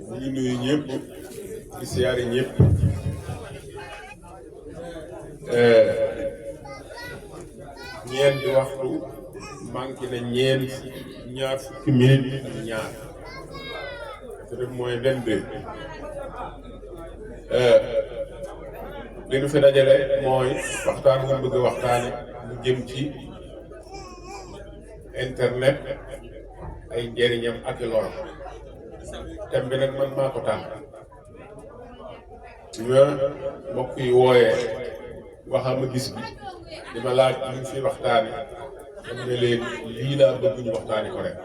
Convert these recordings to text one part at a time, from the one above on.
ñu ngi nuyu ñëpp di siyaare ñëpp ñeenti waxtu manqué na ñaar fukki minute ak ñaar te def mooy 22 li nu fi dajale mooy waxtaan nga bëgg a waxtaane mu jëm ci internet ay njëriñam ak i loram thème bi nag man maa ko tànn ma mbokk yi wooyee waxama gis bi di ma laaj ñu fi waxtaane dama ne leen lii laa bëgg ñu waxtaane ko rek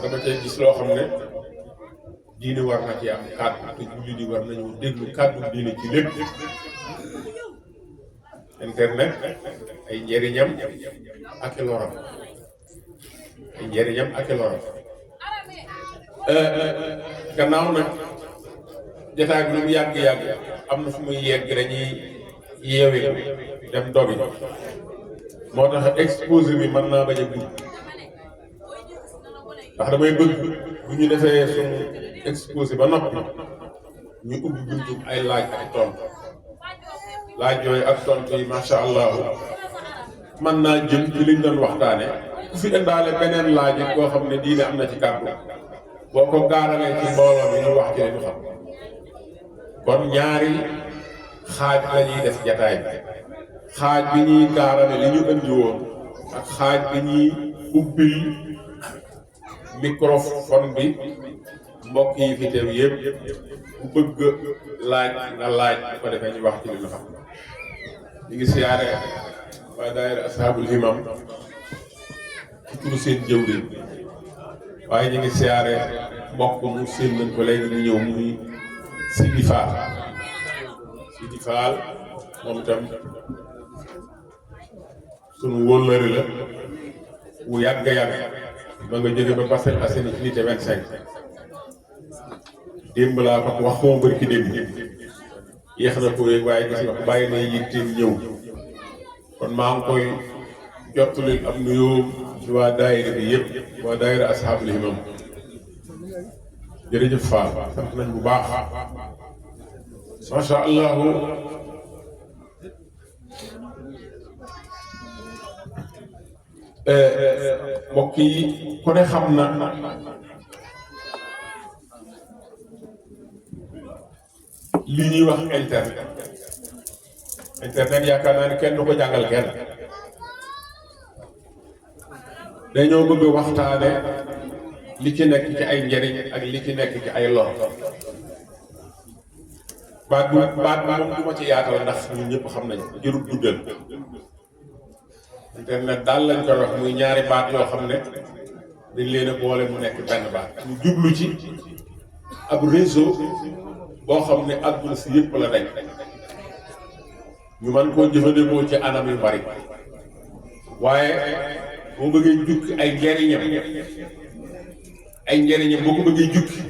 dama cay gis loo xam ne diine war na ci am kàddu te julli di war nañu déglu kàddu diine ci lépp internet ay njëriñam ak i loram ay njëriñam ak i loram gannaaw nag jotaay bi lu mu yàgg-yàgg am na fu muy yegg dañuy yeewi dem dogi moo tax exposé bi mën naa bañ a gudd ndax damay bëgg bu ñu defee suñu exposé ba noppi ñu ubbi buntu ay laaj ak tontu laaj yooyu ak tontu yi macha allah mën naa jëm ci liñ doon waxtaane ku fi indaale beneen laaj it boo xam ne diine am na ci kàddu boo ko gaaralee ci mbooloo mi ñu wax ci li ñu xam kon ñaari xaaj la ñuy def jataay bi xaaj bi ñuy gaarale li ñu indi woon ak xaaj bi ñuy ubbil microphone bi mbokk yi fi teew yëpp bu bëgg laaj nga laaj bu ko defee ñu wax ci li ñu xam ñu ngi siyaare waa daayira ashabul himam ci turu seen jëwriñ waaye ñu ngi siyaare mbokk mu seen nañ ko léegi mu ñëw muy Sidi Fall moom itam sunu wóllëre la wu yàgg ma nga jóge ba Parcelles Assainies unité 25 démb laa ko wax moo bëri ki démb yéex na ko yéeg waaye gis nga ko bàyyi na yitteem ñëw kon maa ngi koy jottali am nuyoo ci waa daayira bi yëpp waa daayira ashabul himam jërëjëf Fall sant nañ bu baax macha allah mbokk yi ku ne xam na li ñuy wax internet yaakaar naa ne kenn du ko jàngal kenn dañoo bëgg waxtaane li ci nekk ci ay njëriñ ak li ci nekk ci ay lor baat moom du ma ci yaatal ndax ñun ñëpp xam nañu jërul guddal internet daal lañ koy wax muy ñaari baat yoo xam ne dañ leen a boole mu nekk benn baat ñu jublu ci ab réseau boo xam ne àdduna si yëpp la dañ ñu mën koo jëfandikoo ci anam yu bari waaye boo bëggee jukki ay njëriñam boo ko bëggee jukki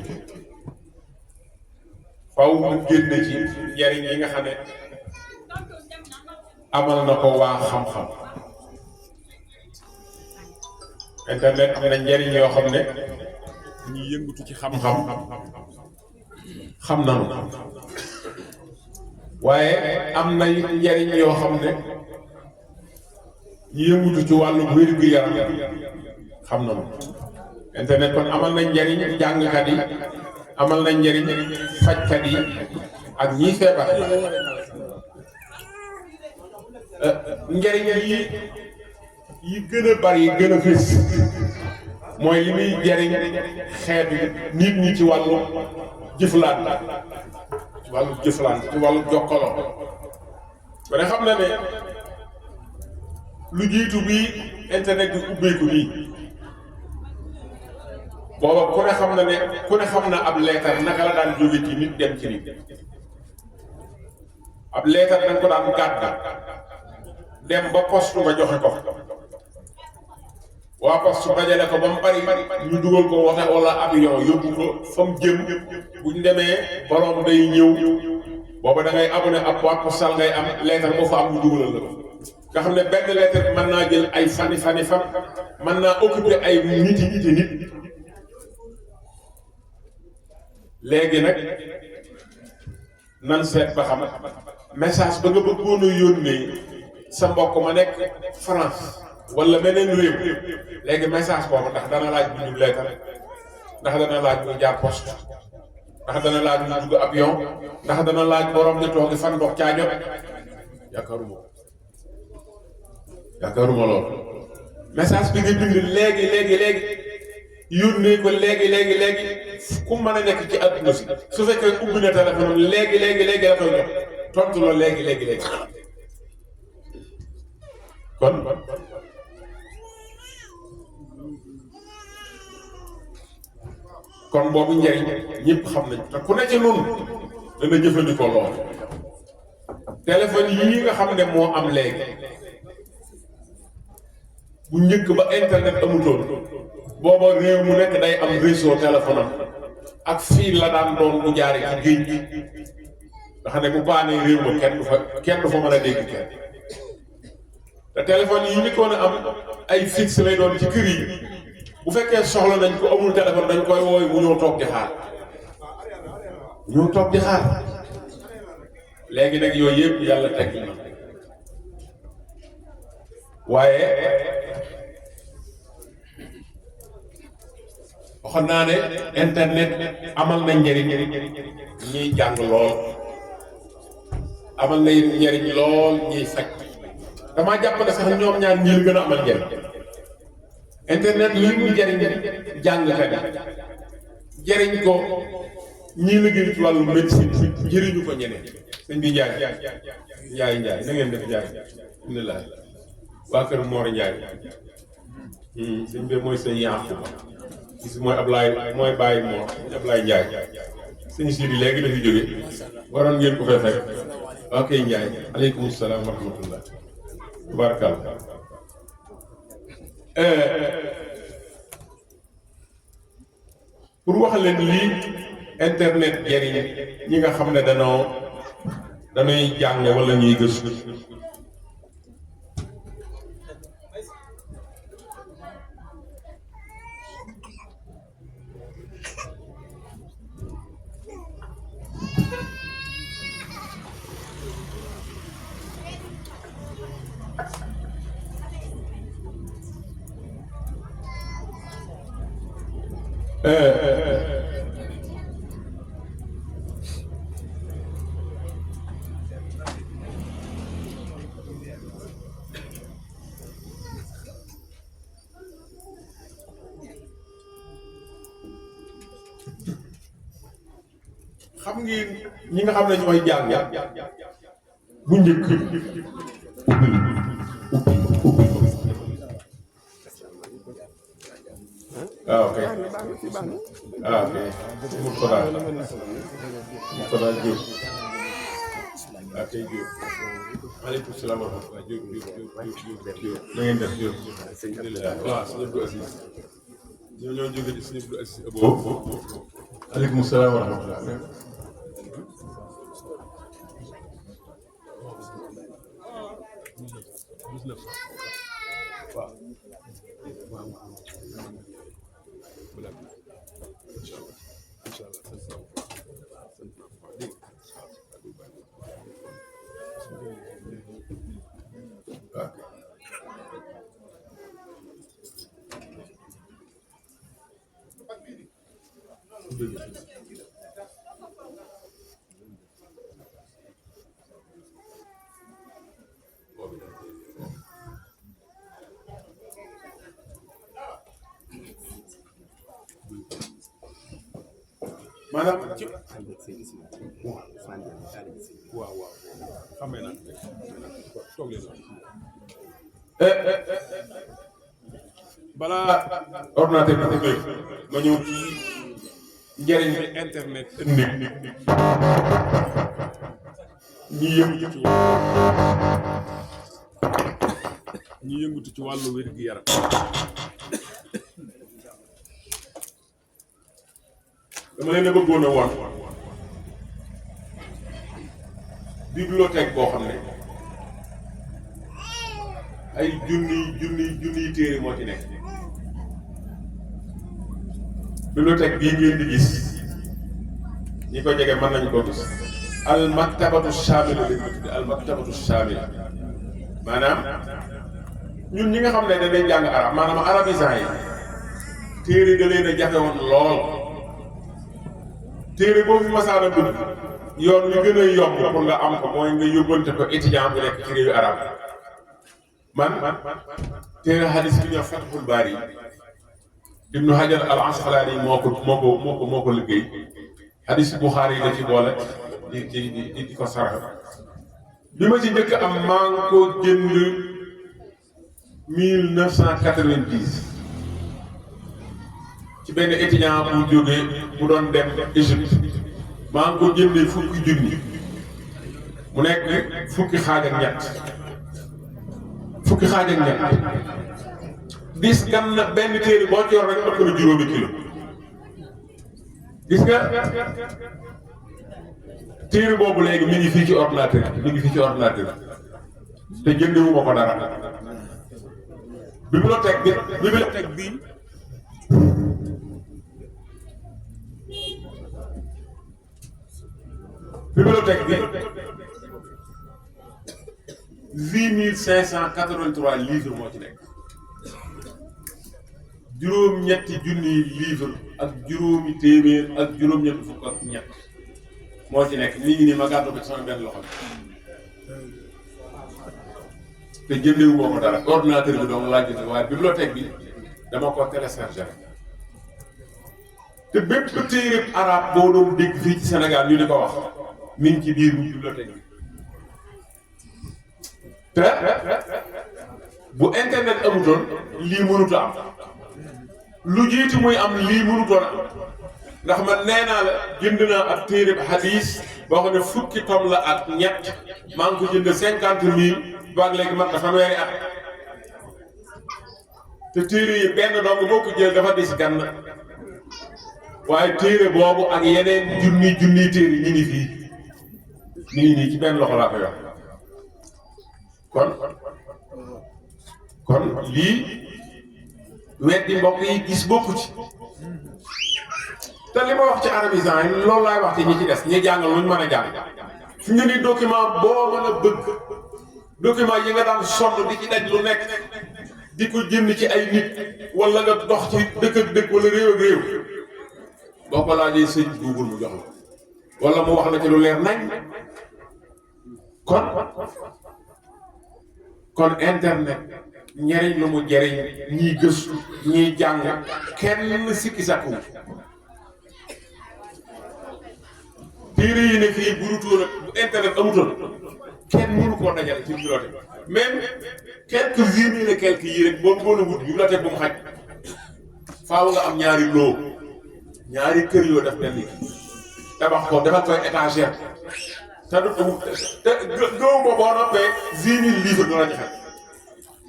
faw mu génn ci njëriñ yi nga xam ne amal na ko waa xam-xam internet am na njëriñ yoo xam ne ñu yëngatu ci xam-xam xam nañu waaye am na njëriñ yoo xam ne ñu yëngatu ci wàllu wér-gu-yaram xam nañu internet kon amal na njëriñ jàngkat yi amal na njëriñ fajkat yi ak ñiy feebar njëriñ yi gën a bari yi gën a fés mooy li muy jëriñ xeetu nit ñi ci wàllu jëflante ci wàllu jokkaloo ba ne xam na ne lu jiitu bi internet bi ubbeeku nii booba ku ne xam na ab leetar naka la daan jóge ci nit dem ci nit ab leetar dañ ko daan gàdda dem ba poste ba joxe ko waa poste dajale ko ba mu bari ñu dugal ko wote wala avion yóbbu ko fa mu jëm buñ demee borom day ñëw booba da ngay abonné ab boîte postale ngay am leetar boo fa am ñu dugalal la ko nga xam ne benn leetar mën naa jël ay fan mën naa occuper ay nit léegi nag nan seet ba xam message ba nga bëggoon a yónnee sa mbokk ma nekk France wala beneen réew léegi message boobu ndax dana laaj bu ñu leetar ndax dana laaj bu jaar poste ndax dana laaj bu dugg avion ndax dana laaj borom di toogi fan ndox caa jot yaakaaruma lool message bi nga bind léegi yónnee ko léegi ku mën a nekk ci àdduna si su fekkee ubbi na téléphone am léegi la koy jox tontu la léegi kon boobu njëriñ ñëpp xam nañ te ku ne ci noonu dana jëfandikoo lool téléphone yii nga xam ne moo am léegi bu njëkk ba internet amutoon booba réew mu nekk day am réseau téléphone am ak fii la daan doon bu jaare ci géej gi nga xam ne bu paanee réew ma kenn du fa mën a dégg kenn te téléphone yi njëkkoon a am ay fixe lay doon ci kër yi bu fekkee soxla nañ ko amul téléphone dañ koy wooy mu ñëw toog di xaar léegi nag yooyu yëpp yàlla teg na waaye waxoon naa ne internet amal na njëriñ ñiy jàng lool amal na njëriñ lool ñiy faj damaa jàpp ne sax ñoom ñaar ñi gën a amal njëriñ internet li mu jëriñ jàngkat yi jëriñ ko ñii liggéey ci wàllu médecine njëriñu ko ñeneen sëñ bi Njaay na ngeen def Njaay alhamdulilah waa kër Mor Njaay sëñ bi mooy sëñ Yaaxu gis mooy Ablaye mooy bàyyi Mor Ablaye Njaay sëñ Sidi léegi dafi jóge waroon ngeen ko fay fekk waa kay Njaay aleykum salaam wa rahmatullah tabarakallah pour wax leen lii internet jëriñ ñi nga xam ne dañuy jàng wala ñuy gëstu xam ngeen ñi nga xam ne ñooy jàng bu njëkk ok ok mu ko daal Diop ok Diop maaleykum salaam wa rahmatulah Diop na ngeen def Diop waaw sëñ Abdou Aziz ñoo jóge ci sëñ Abdou Aziz Abo maaleykum salaam wa rahmatulah maanaam ci waaw xamee naa toog leen balaa ordinateur bi dafay ma ñëw ci njëriñ bi internet indi ñi yëngutu ci wàllu wér-gu-yaram dama leen a bëggoon a woon bibliothèque boo xam ne ay junniy téere moo ci nekk bibliothèque bii ngeen di gis ñi ko jege mën nañu ko gis al maktabatu shamila lañ ko tudde al maktabatu shamila maanaam ñun ñi nga xam ne dañuy jàng arab maanaam arabisant yi téere da leen a jafe woon lool téere boobu masaana dugg yoon wi gën a yomb pour nga am ko mooy nga yóbbante ko étudiant bu nekk ci réewu arab man téere hadis bi ñoo Fathul Bari Ibnu Hajar al Asqalaani moo ko liggéey hadis Buxaari yi la ci boole di ko sarax bi ma ci njëkk am maa ngi ko jënd 1990 ci benn étudiant bu jógee bu doon dem Égypte maa ngi ko jëndee fukki junni mu nekk fukki xaaj ak ñett dis gan na benn téere boo ci yor rek ëpp na juróomi kilo gis nga téere boobu léegi mi ngi fii ci ordinateur te jëndewuma ko dara bibliothèque bi bibliothèque bi 8583 livres moo ci nekk juróom-ñetti junniy livres ak juróomi téeméer ak juróom-ñetti fukk ak ñett moo ci nekk nii ngi nii ma gàddu ko ci sama benn loxo te jëndewu moo ko dara ordinateur bi donc laa jënd waaye bibliothèque bi dama ko téléchargé te bépp téere arabe boo doon dégg fii ci Sénégal ñu di ko wax mi ngi ci biir bibliothèque bi te bu internet amutoon lii mënut a am lu jiitu muy am lii mënutoon am ndax man nee naa la jënd naa ak téere hadis boo xam ne fukki tom la ak ñett maa ngi ko jënd 50 000 baag léegi mat na fanweeri at te téere yi benn dong boo ko jël dafa dis gan waaye téere boobu ak yeneen junni téere ñi ngi fii nii ci benn loxo laa ko yor kon lii weddi mbokk yi gis bokku ci te li ma wax ci arabisant yi loolu laay wax ci ñi ci des ñi jàngal luñ mën a jàng fi nga ni document boo mën a bëgg document yi nga daan sonn di ci daj lu nekk di ko jënd ci ay nit wala nga dox ci dëkk ak dëkk wala réew ak réew boo ko laajee sëñ Google mu jox la wala mu wax la ci lu leer nañ kon internet njariñ lu mu jariñ ñiy gëstu ñiy jàng kenn sikki sàkku téere yi ne fii bu dutoon bu internet amutoon kenn mënu koo dajale ci bibliothèque même quelques mille et quelques yii rek boo mën a wut bibliothèque bu mu xaj faaw nga am ñaari loo ñaari kër yoo def benn tabax ko defal koy étagère te du te gëw ko boo noppee 10 000 livres dana ci xaj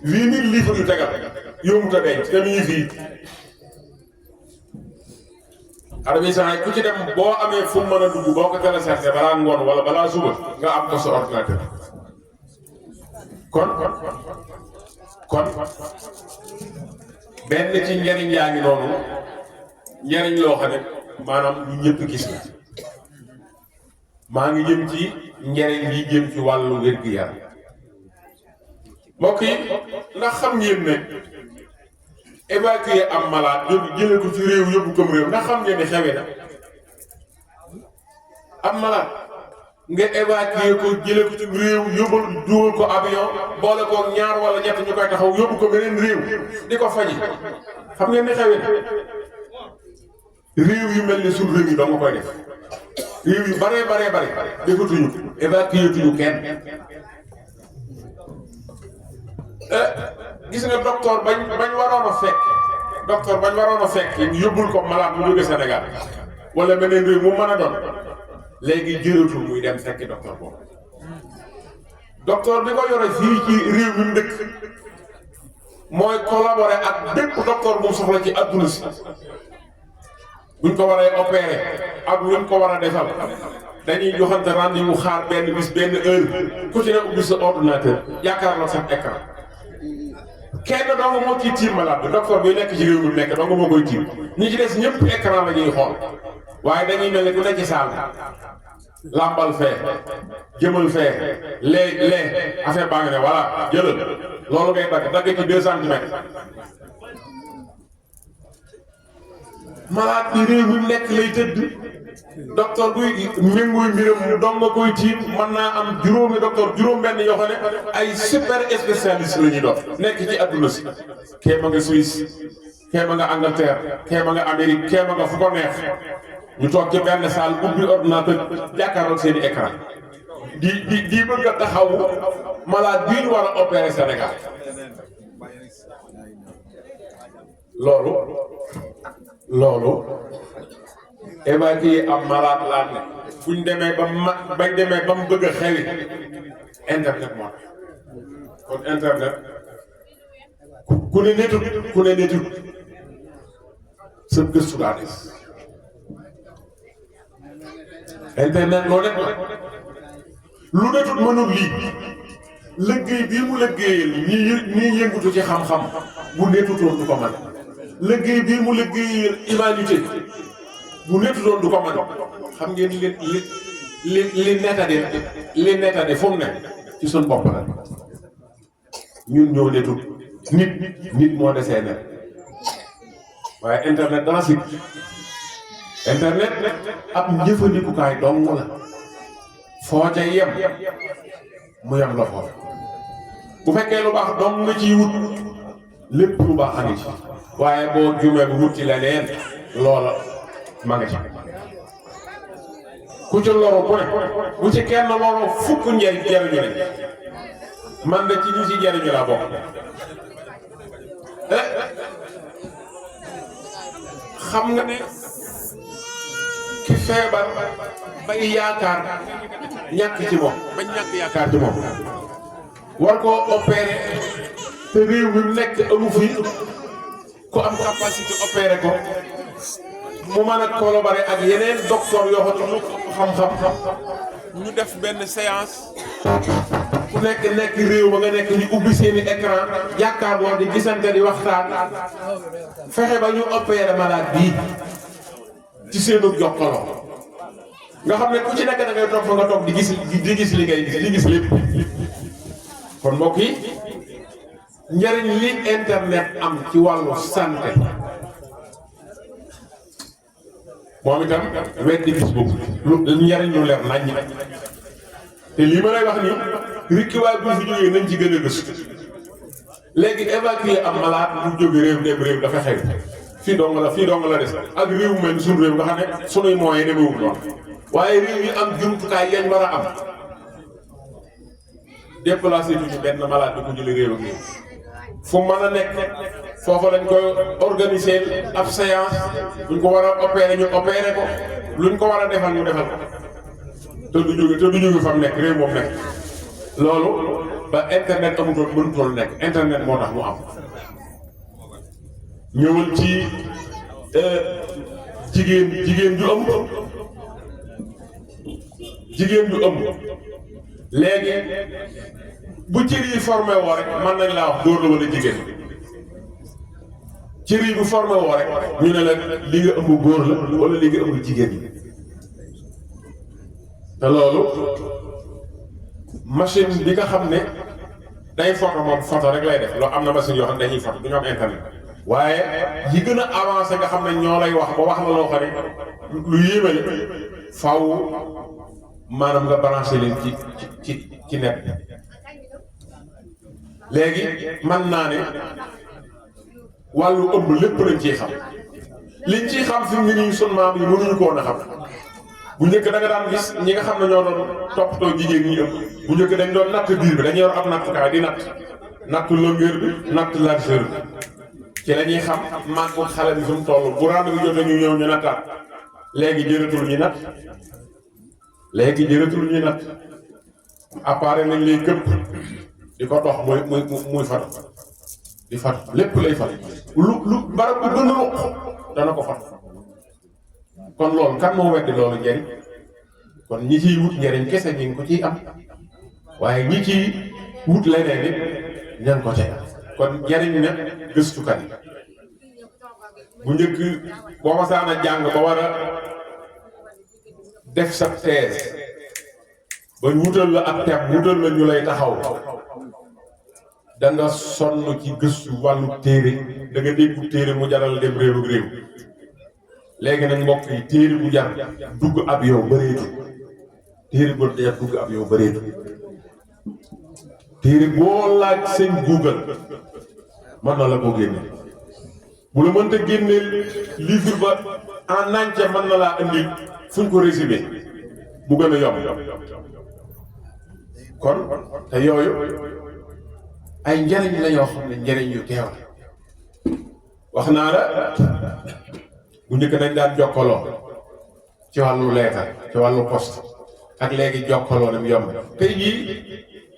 8 000 livres yu tegal yomb te denc te mi ngi fii arabisant yi ku ci dem boo amee fu mu mën a dugg boo ko téléchargé balaa ngoon wala balaa suba nga am ko sa ordinateur kon benn ci njariñ yaa ngi noonu njariñ loo xam ne maanaam ñu ñëpp gis na maa ngi jëm ci njariñ yi jëm ci wàllu wér-gu-yaram mbokk yi ndax xam ngeen ne évacuer am malade jëlee ko ci réew yóbbu ko réew ndax xam ngeen ne xewe na am malade nga évacuer ko jëlee ko ci réew yóbbal dugal ko avion boole ko ñaar wala ñett ñu koy taxaw yóbbu ko beneen réew di ko faji xam ngeen ne xewe na réew yu mel ni suñu réew yi doo nga koy def réew yu bare defatuñu évacuer tuñu kenn gis nga docteur bañ waroon a fekk yóbbul ko malade mu jóge Sénégal wala beneen réew mu mën a doon léegi jëratul muy dem fekki docteur boobu docteur bi ko yore fii ci réew mi mu dëkk mooy collaborer ak bépp docteur bu soxla ci adduna si buñ ko waree opérer ak luñ ko war a defal dañuy joxante rendez-vous xaar benn bis benn heure ku ci ne ubbi sa ordinateur yaakaar sa écran kenn dong moo ciy tiim malade bi docteur bi nekk ci réew mi nekk dong moo koy tiim ñi ci des ñëpp écran la ñuy xool waaye dañuy mel ni ku nekk ci saal làmbal fee jëmal fee lee affaire baa ngi ne voilà jëlal loolu ngay dagg ci 2 centimètres. malade bi réew mi nekk lay tëdd docteur buy méngooy mbiram mu doom nga koy tiim mën naa am juróomi docteur juróom-benn yoo xam ne ay super spécialiste la ñuy doon nekk ci adduna si. kee ma nga Suisse kee ma nga Angleterre kee ma nga Amérique kee ma nga fu ko neex ñu toog ci benn salle ubbi ordinateur jàkkaarloog seen i écran di bëgg a taxaw malade bii ñu war a opérer Sénégal loolu évacuer am malade laa ne buñ demee bañ demee ba mu bëgg a xewi internet moo tax kon internet ku ne netut sa gëstu daa des internet loo nekk lu netut mënul lii liggéey bii mu liggéeyal ñii yëngutu ci xam-xam bu netutoon du ko mën liggéey bii mu liggéeyal humanité bu netutoon du ko mën xam ngeen li nettade fu mu ne ci suñ bopp la ñun ñoo netut nit moo desee net waaye internet dana si internet ab njëfandikukaay dong la foo ca yem mu yem la foofu bu fekkee lu baax dong nga ciy wut lépp lu baax a ngi ci waaye boo jumee bu wut ci leneen loola ma nga ci ku ci loru ku ne bu ci kenn loru fukk jariñu ne man de ci ñi ci jariñu laa bokk xam nga ne ki feebar bay yaakaar ñàkk ci moom bañ ñàkk yaakaar ci moom war koo opérer te réew mi nekk amu fi ku am capacité opérer ko mu mën a collaborer ak yeneen docteur yoo xam ne xam-xam ñu def benn séance ku nekk réew ba nga nekk ñu ubbi seeni écran jàkkaarloo di gisante di waxtaan fexe ba ñu opérer malade bii ci seenu jokkaloo nga xam ne ku ci nekk da ngay toog fa nga toog di gis li ngay gis di gis lépp kon mbokk yi njariñ li internet am ci wàllu santé moom itam weddi gis boobu lu njariñ lu leer nañ te lii ma lay wax nii rikkiwaay bu fi jógee nañ ci gën a gëstu léegi évacuer am malade bu jóge réew dem réew dafa xew fii dong la des ak réew mel suñu réew nga xam ne sunuy moyens demewul noonu waaye réew yi am jumtukaay yañ war a am déplacé duñu benn malade bi ko jële réew ak réew fu mën a nekk foofu lañ koy organiser ab séance buñ ko war a opérer ñu opérer ko luñ ko war a defal ñu defal ko te du jóge fa mu nekk réew moom nekk loolu ba internet amutoon mënutoon nekk internet moo tax mu am ñëwal ci jigéen ju ëmb léegi bu cër yi formé woo rek mën nañ laa wax góor la wala jigéen cër yi bu formé woo rek ñu ne la li nga ëmb góor la wala li nga ëmb jigéen yi te loolu machine bi nga xam ne day photo moom photo rek lay def loolu am na machine yoo xam ne dañuy photo du ñu am internet waaye yi gën a avancé nga xam ne ñoo lay wax ba wax la loo xam ne lu yéeme la faaw maanaam nga branché leen ci net léegi man naa ne wàllu ëmb lépp lañ ciy xam liñ ciy xam fi mu ne nii sunu maam yi mënuñu ko woon a xam bu njëkk da nga daan gis ñi nga xam ne ñoo doon toppatoo jigéen ñi ëmb bu njëkk dañ doon natt biir bi dañuy yor ab nattukaay di natt longueur bi natt largeur bi ci la ñuy xam màggu xale bi fi mu toll bu rendez-vous jotee ñu ñëw ñu nattaat léegi jëratul ñu natt appareil nañ lay këpp di ko dox muy fatu di fatu lépp lay fatu lu barab bu gën a ruq dana ko fatu kon loolu kan moo weddi loolu njariñ kon ñi ciy wut njariñ kese ñi ngi ko ciy am waaye ñi ciy wut leneen it ñan ko cay am kon njariñ na gëstukat yi bu njëkk boo ma saana jàng ba war a def sa thèse ba wutal la ak thème wutal la ñu lay taxaw da nga sonn ci gëstu wàllu téere da nga dégg téere mu jaral dem réew ak réew léegi nag mbokk yi téere bu jar dugg ab yow bëreetu téere bu jar dugg ab yow bëreetu téere boo laaj seen Google mën na la ko génne bu la mënta génneel livre ba en entier mën na laa indi fuñ ko résumé bu gën a yomb kon te yooyu ay njariñ la yoo xam ne njariñ yu teew wax naa la bu njëkk dañ daan jokkaloo ci wàllu leetar ci wàllu poste ak léegi jokkaloo nam yomb tey jii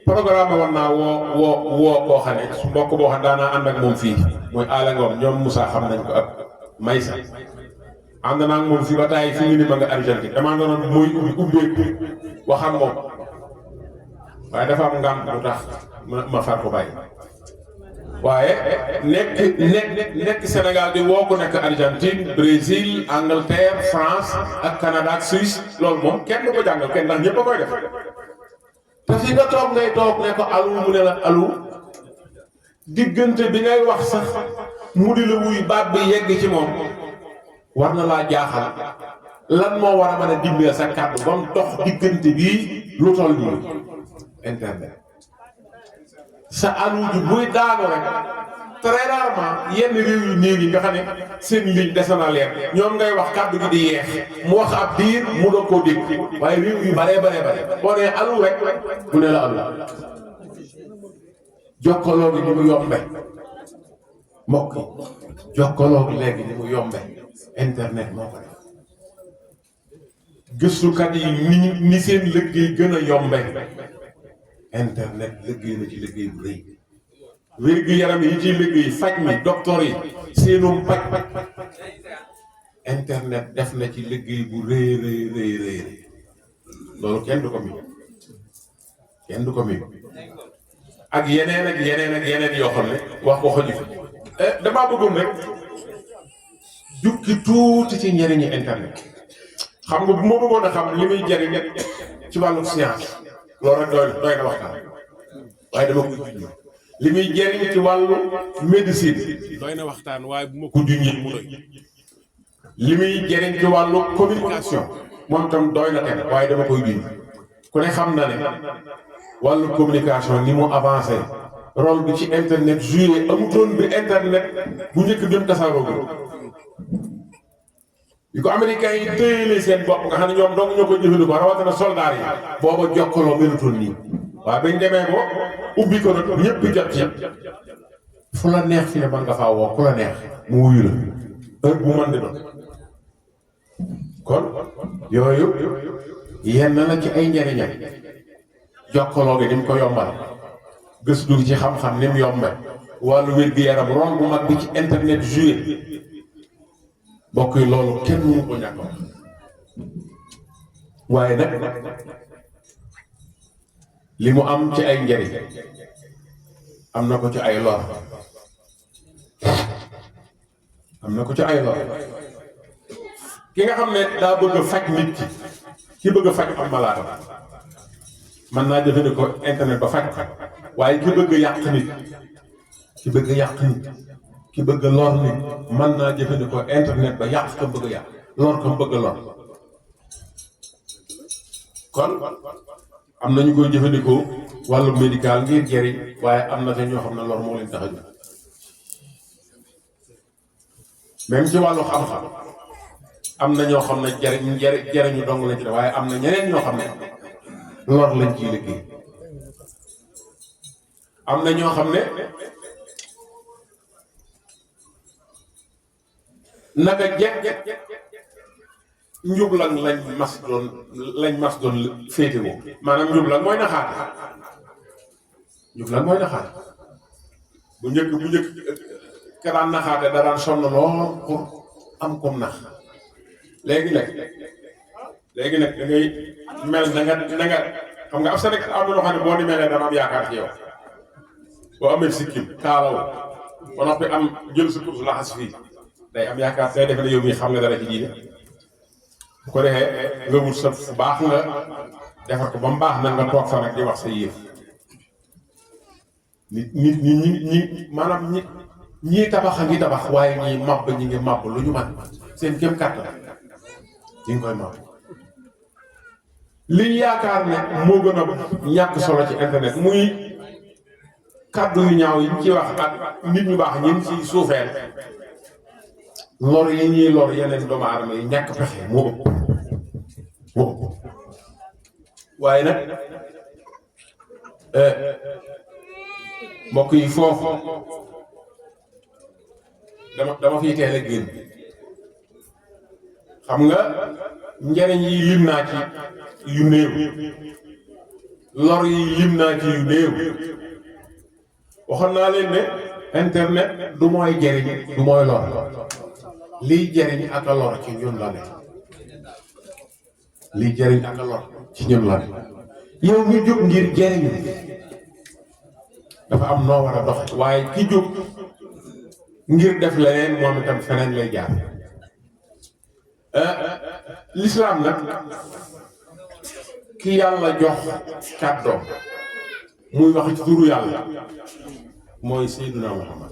programme war naa woo koo xam ne su mbokk boo xam daanaa ànd ak moom fii mooy Aala Ngom ñoom Moussa xam nañ ko ak Maysa ànd naa ak moom fii ba taay fi mu ni ma nga Argentine damaa doon muy ubbeeku wax ak moom waaye dafa am ngànt bu tax ma far ko bàyyi waaye nekk Sénégal di woo ko nekk Argentine Brésil Angleterre France ak Canada ak Suisse loolu moom kenn du ko jàngal kenn ndax ñëpp a koy def te fi nga toog ngay toog ne ko alu mu ne la alu diggante bi ngay wax sax mu di la wuy baat bi yegg ci moom war na laa jaaxal lan moo war a mën a dimbali sa kàddu ba mu dox diggante bii lu toll nii internet sa alu ji buy daanu rek très rarement yenn réew yu néew yi nga xam ne seen ligne des na leer ñoom ngay wax kàddu gi di yeex mu wax ab diir mu doog koo dégg waaye réew yu bare boo nee alu rek mu ne la alu jokkaloo gi ni mu yombe mbokk yi jokkaloo gi léegi ni mu yombe internet moo ko def gëstukat yi ni seen liggéey gën a yombe internet liggéey na ci liggéey bu rëy wér-gu-yaram yi ciy liggéey faj mi docteur yi seenum paj internet def na ci liggéey bu rëy loolu kenn du ko mi ak yeneen yoo xam ne wax ko xoju fi damaa bëggoon rek jukki tuuti ci njëriñu internet xam nga bu ma bëggoon a xam li muy jëriñ ci wàllu science loolu rek doy na waxtaan waaye dama ko junj li muy jëriñ ci wàllu médecine doy na waxtaan waaye bu ma ko junjee mu doy li muy jëriñ ci wàllu communication moom tam doy na teg waaye dama koy junj ku ne xam na ne wàllu communication ni mu avancé rôle bi ci internet joué amutoon bi internet bu njëkk bi mu tasaaroo bi bi ko américains yi téyelee seen bopp nga xam ne ñoom dong ñoo koy jëfandikoo rawatina soldat yi booba jokkaloo melutoon nii waaye bañ demee ko ubbi ko nag ñëpp jot ci fu la neex fi ne mën nga faa woo ku la neex mu wuyu la heure bu mën di doon kon yooyu yenn la ci ay njariñam jokkaloo gi ni mu ko yombal gëstu ci xam-xam ni mu yombe wàllu wér-gu-yaram rôle bu mag bi ci internet joué bokk yi loolu kenn mënu ko ñàkk waaye nag li mu am ci ay njariñ am na ko ci ay lor ki nga xam ne daa bëgg a faj nit ki bëgg a faj am malaata mën naa jëfandikoo internet ba faj waaye ki bëgg a yàq nit ki bëgg a lor nit mën naa jëfandikoo internet ba yàq ka bëgg a yàq lor ka bëgg a lor kon am na ñu koy jëfandikoo wàllu médical ngir jëriñ waaye am na te ñoo xam ne lor moo leen tax a jóg même ci wàllu xam-xam am na ñoo xam ne jëriñu dong lañ ci def waaye am na ñeneen ñoo xam ne lor lañ ciy liggéey am na ñoo xam ne naka jekk njublan lañ mas doon féetewoo maanaam njublan mooy naxaate bu njëkk ka daan naxaate da daan sonn lool pour am comme nax léegi nag da ngay mel na nga xam nga ab Sénégal am na loo xam ne boo ni melee dana am yaakaar ci yow boo amee sikkim kaalaw ba noppi am jël sa kursu laxas fii day am yaakaar say defe ne yow mii xam nga dara ci diine bu ko defee nga wut sa fu baax nga defar ko ba mu baax nag nga toog fa nag di wax sa yëf nit ñi maanaam ñii tabax a ngi tabax waaye ñii màbb ñi ngi màbb lu ñu man seen kéem kàttan ñi ngi koy màbb liñ yaakaar ne moo gën a ñàkk solo ci internet muy kàddu yu ñaaw yi ñu ciy wax ak nit ñu baax ñi ci suufeel lor yi ñuy lor yeneen doomu aadama yi ñàkk pexe moo ëpp waaye nag mbokk yi foofu dama fiy teel a génn xam nga njariñ yi lim naa ci yu néew lor yi lim naa ci yu néew waxoon naa leen ne internet du mooy jariñ du mooy lor liy jariñ ak a lor ci ñun la ne liy jariñ ak a lor ci ñun la ne yow ñu jóg ngir jariñu dafa am noo war a doxe waaye ki jóg ngir def leneen moom itam feneen lay jaar l'islam nag ki yàlla jox kàddoom muy wax ci turu yàlla mooy Seydina Muhammad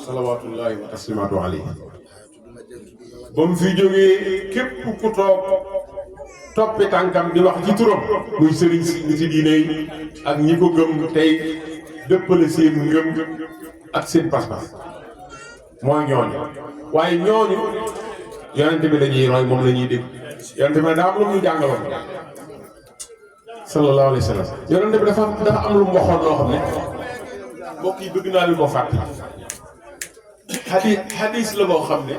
salawaatullahi wa taslimaatu alayhi ba mu fi jógee képp ku toog toppi tànkam di wax ci turam muy sëriñ si nit yi diine yi ak ñi ko gëm tey dëppale seen ngëm ak seen pas-pas mooy ñooñu waaye ñooñu yonent bi la ñuy roy moom la ñuy dégg yonent bi daa am lu mu jàngaloon sallallahu alayhi wa sallam yonent bi dafa am lu mu waxoon loo xam ne mbokk yi bëgg naa li ko fàtte xadis la boo xam ne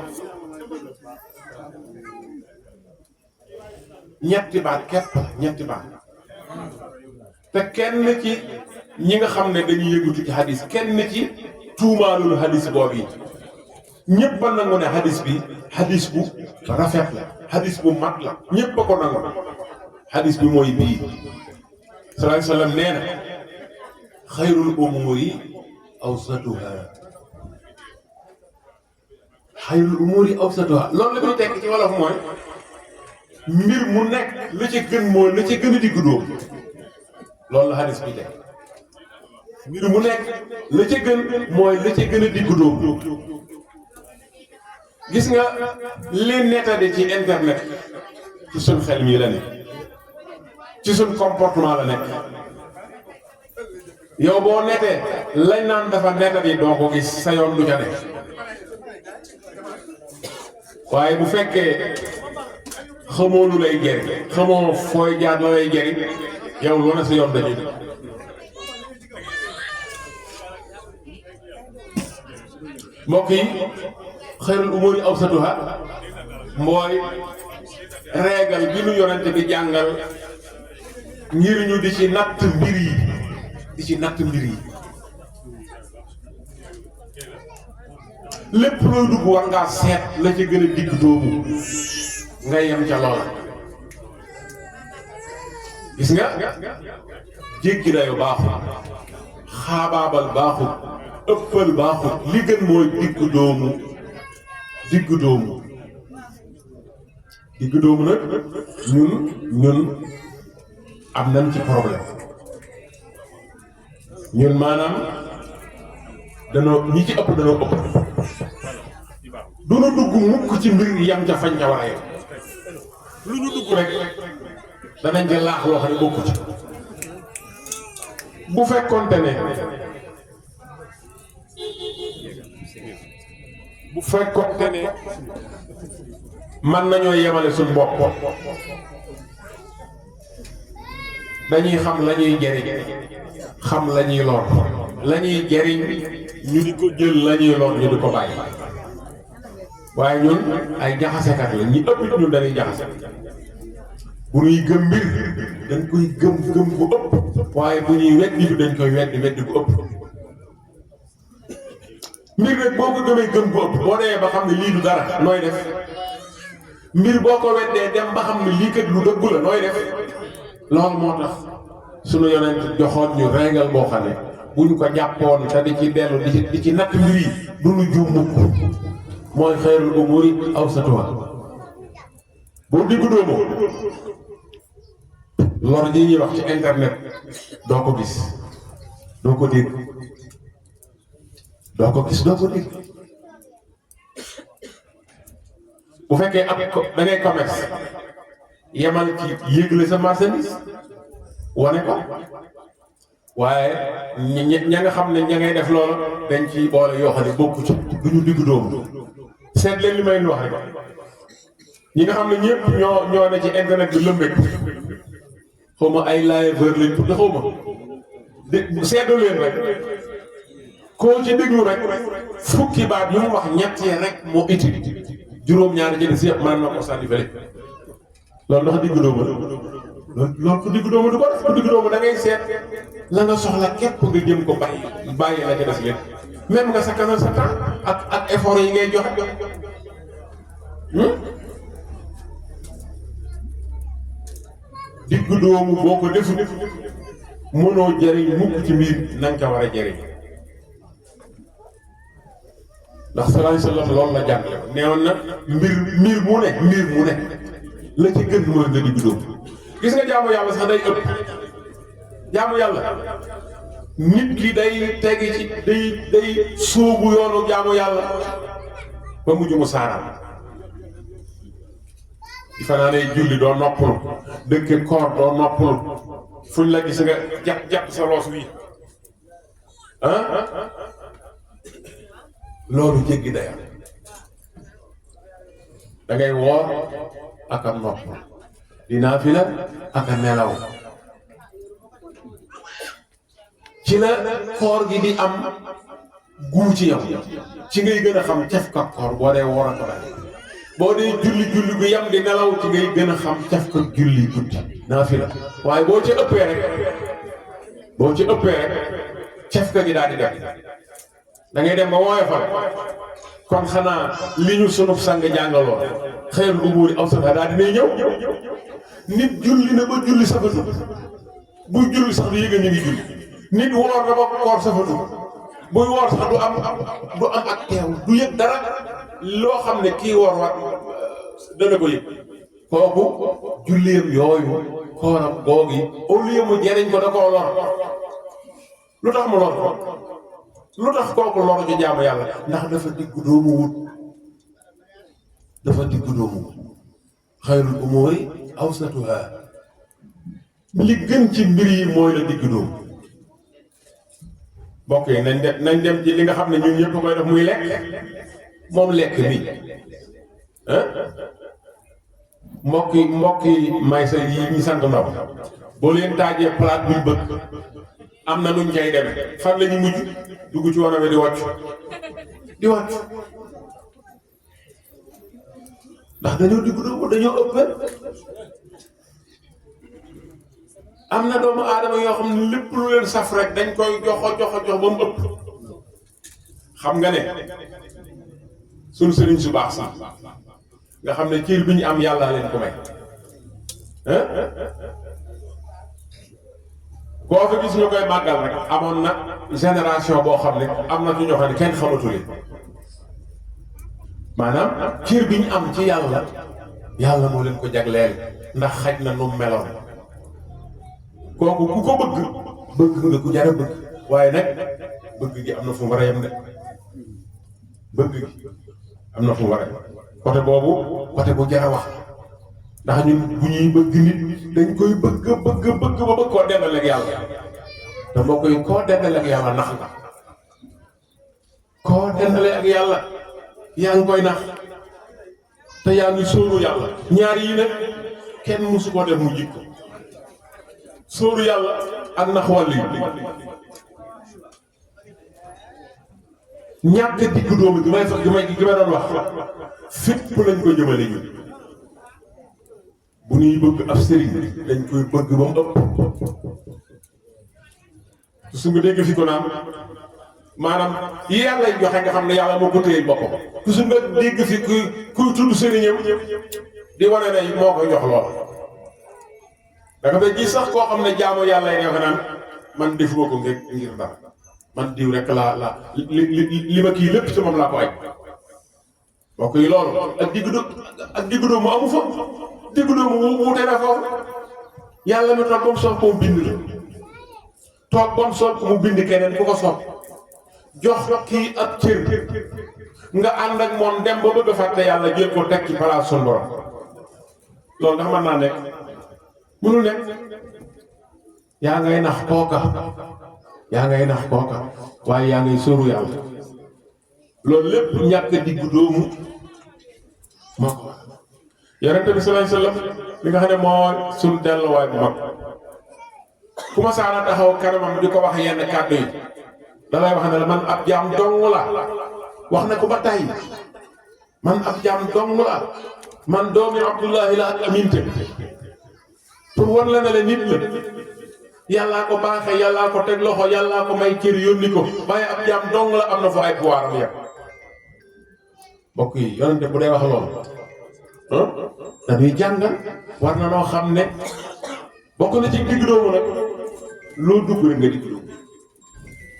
ñetti baat képp ñetti baat te kenn ci ñi nga xam ne dañuy yëngatu ci xadis kenn ci tuumaalul xadis boobu yi ñëpp a nangu ne xadis bi xadis bu rafet la xadis bu mat la ñëpp a ko nangu xadis bi mooy bii sallallahu alayhi wa sallam nee na xayrul umuri awsatuha xayrul umuri awsatuha loolu la muy tekk ci wolof mooy mbir mu nekk la ca gën mooy la ca gën a diggu dóom loolu la xadis bi tekk mbir mu nekk la ca gën mooy la ca gën a diggu dóom gis nga li nettali ci internet ci suñ xel mi la nekk ci suñ comportement la nekk yow boo netee lañ naan dafa nettali doo ko gis sa yoon du ca nekk waaye bu fekkee xamoo lu lay jëriñ xamoo fooy jaar la lay jëriñ yow lu ne sa yoon dañuy def mbokk yi xayrul umuri awsatuha mooy reegal bi nu yonent bi jàngal ngir ñu di ci natt mbir yi di ci natt mbir yi lépp looy dugg war ngaa seet la ca gën a digg doomu nga yem ca loola gis nga jéggi dayo baaxul xaabaabal baaxul ëppal baaxul li gën mooy diggu doomu diggu doomu nag ñun am nañ ci problème ñun maanaam ñi ci ëpp danoo ëpp du nu dugg mukk ci mbir yam ca fañ ca war a yem lu ñu dugg rek danañ ca laax loo xam ne bokku ci bu fekkonte ne man nañoo yemale suñ bopp dañuy xam la ñuy jariñ xam la ñuy lor la ñuy jariñ ñu di ko jël la ñuy lor ñu di ko bàyyi waaye ñun ay jaxasekat la ñi ëpp ñun dañuy jaxase bu ñuy gëm mbir dañ koy gëm bu ëpp waaye bu ñuy weddi bi dañ koy weddi bu ëpp mbir rek boo ko gëmee gëm bu ëpp boo demee ba xam ne lii du dara nooy def mbir boo ko weddee dem ba xam ne lii kat lu dëggu la nooy def loolu moo tax sunu yonent joxoon ñu régal boo xam ne bu ñu ko jàppoon te di ci dellu di ci natt mbir yi du lu juum mukk mooy xayrul umuri awsatuha boo diggu doomu lor ji ñuy wax ci internet doo ko gis doo ko dégg doo ko gis doo ko dégg bu fekkee ab da ngay commerce yemal ci yéegle sa marchandise wane ko waaye ña nga xam ne ña ngay def loolu dañ ci boole yoo xam ne bokku ci duñu diggu doomu seet leen li may wax rek ñi nga xam ne ñëpp ñoo ne ci internet bi lëmbëg xaw ma ay liveur lañ tudd xaw ma seetlu leen rek koo ci déglu rek fukki baat yu mu wax ñett yi rek moo utile juróom-ñaari jëli si yëpp mën na ko sànni fële loolu ndax diggu doomu loolu ku diggu doomu du ko def ku diggu doomu da ngay seet la nga soxla képp nga jëm ko bàyyi la ca des lépp même nga sakkanal sa temps ak effort yi ngay joxe diggu doomu boo ko defu mënoo jëriñ mukk ci mbir na nga ca war a jëriñ ndax sallallahu alayhi wasallam loolu la jàngale neewoon na mbir mu ne la ci gën mooy nga diggu doomu gis nga jaamu yàlla sax day ëpp jaamu yàlla nit ki day tegi ci day sóobu yoonu jaamu yàlla ba mujj mu saaraan di fanaanee julli doo noppalu dëkke koor doo noppalu fuñ la gis nga jàpp sa loos wi loolu jéggi dayam da ngay woor ak a noppalu di naafila ak a nelaw ci la koor gi di am guu ci yow ci ngay gën a xam cafka koor boo dee woor ak boo dee julli gu yam di nelaw ci ngay gën a xam cafka julli guddi naafila waaye boo ci ëppee rek cafka gi daal di def da ngay dem ba woyofal kon xanaa li ñu sunu sang jàngaloon xeerul umuuri awsatuhaa daal dinay ñëw nit julli na ba julli safatu buy julli sax du yëg ñu ngi julli nit woor na ba koor safatu buy woor sax du am ak teew du yëg dara loo xam ne kii woor war dana ko yëg kooku julleem yooyu kooram googi au lieu mu jariñ ko da koo lor lu tax mu lor ko lu tax kooku lor ci jaamu yàlla ndax dafa diggu doomu wut xayrul umuuri awsatuhaa li gën ci mbir yi mooy la diggu doomu mbokk yi nañ dem ci li nga xam ne ñun ñëpp koy def muy lekk moom lekk bi mbokk yi may sa yi ñi sant ndaw boo leen taajee palaat buñ bëgg am na nuñ cay demee fan la ñu mujj dugg ci wana wi di wàcc ndax dañoo diggu doomu dañoo ëpp am na doomu aadama yoo xam ne lépp lu leen saf rek dañ koy jox ba mu ëpp xam nga ne suñu sëriñ su baax sax nga xam ne ciir bi ñu am yàlla leen ko may koo fa gis ñu koy màggal rek amoon na génération boo xam ne am na ñu ñoo xam ne kenn xamatul maanaam ciir bi ñu am ci yàlla moo leen ko jagleel ndax xaj na nu meloon kooku ku ko bëgg nga ku jar a bëgg waaye nag bëgg gi am na fu mu war a yem de bëgg gi am na fu mu war a yem côté boobu côté bu jar a wax ndax ñun bu ñuy bëgg nit dañ koy bëgg ba bëgg koo dendal ak yàlla te mbokk yi koo dendale ak yàlla nax nga koo dendale ak yàlla yaa ngi koy nax te yaa ngi sóoru yàlla ñaar yi nag kenn mësu koo def mu jikko sóoru yàlla ak nax wàll yi ñàkk diggu doomu gi may doon wax fépp lañ ko jëmale ñu bu ñuy bëgg ab sëriñ dañ koy bëgg ba mu ëpp su nga dégg fi ko naan maanaam yi yàlla joxe nga xam ne yàlla moo ko téye boppam su nga dégg fi kuy tudd sëriñam di wane ne moo koy jox lool da nga fay gis sax koo xam ne jaamu yàlla yi nga fa naan man defuma ko ngir dara man diw rek li ma kii lépp ci moom laa ko aj mbokk yi loolu ak diggu doomu amu fa diggu doomu wuute na foofu yàlla mi toog ba mu soob ko mu bind la toog ba mu soob ko mu bind keneen ku ko soob jox kii ab cër nga ànd ak moom dem ba bëgg a fàtte yàlla jël ko teg ci place sun borom loolu ndax mën naa nekk mënul nekk yaa ngay nax kooka waaye yaa ngay sóoru yàlla loolu lépp ñàkk diggu doomu moo ko Yonent bi sallallahu alayhi wasallam li nga xam ne moo suñ delluwaay bu mag ku ma saana taxaw kanamam di ko wax yenn kàddu yi dalay wax ne la man ab jaam dong la wax na ko ba tey man ab jaam dong la man doomi Abdullahi la ak aminte pour wan la ne la nit la yàllaa ko baaxee yàllaa ko teg loxo yàllaa ko may cër yónni ko waaye ab jaam dong la am na fa ay pouvoir am yàpp mbokk yi yonente bu dee wax loolu dañuy jàngal war na noo xam ne bokk na ci digg doomu nag loo dugg rek nga digg doomu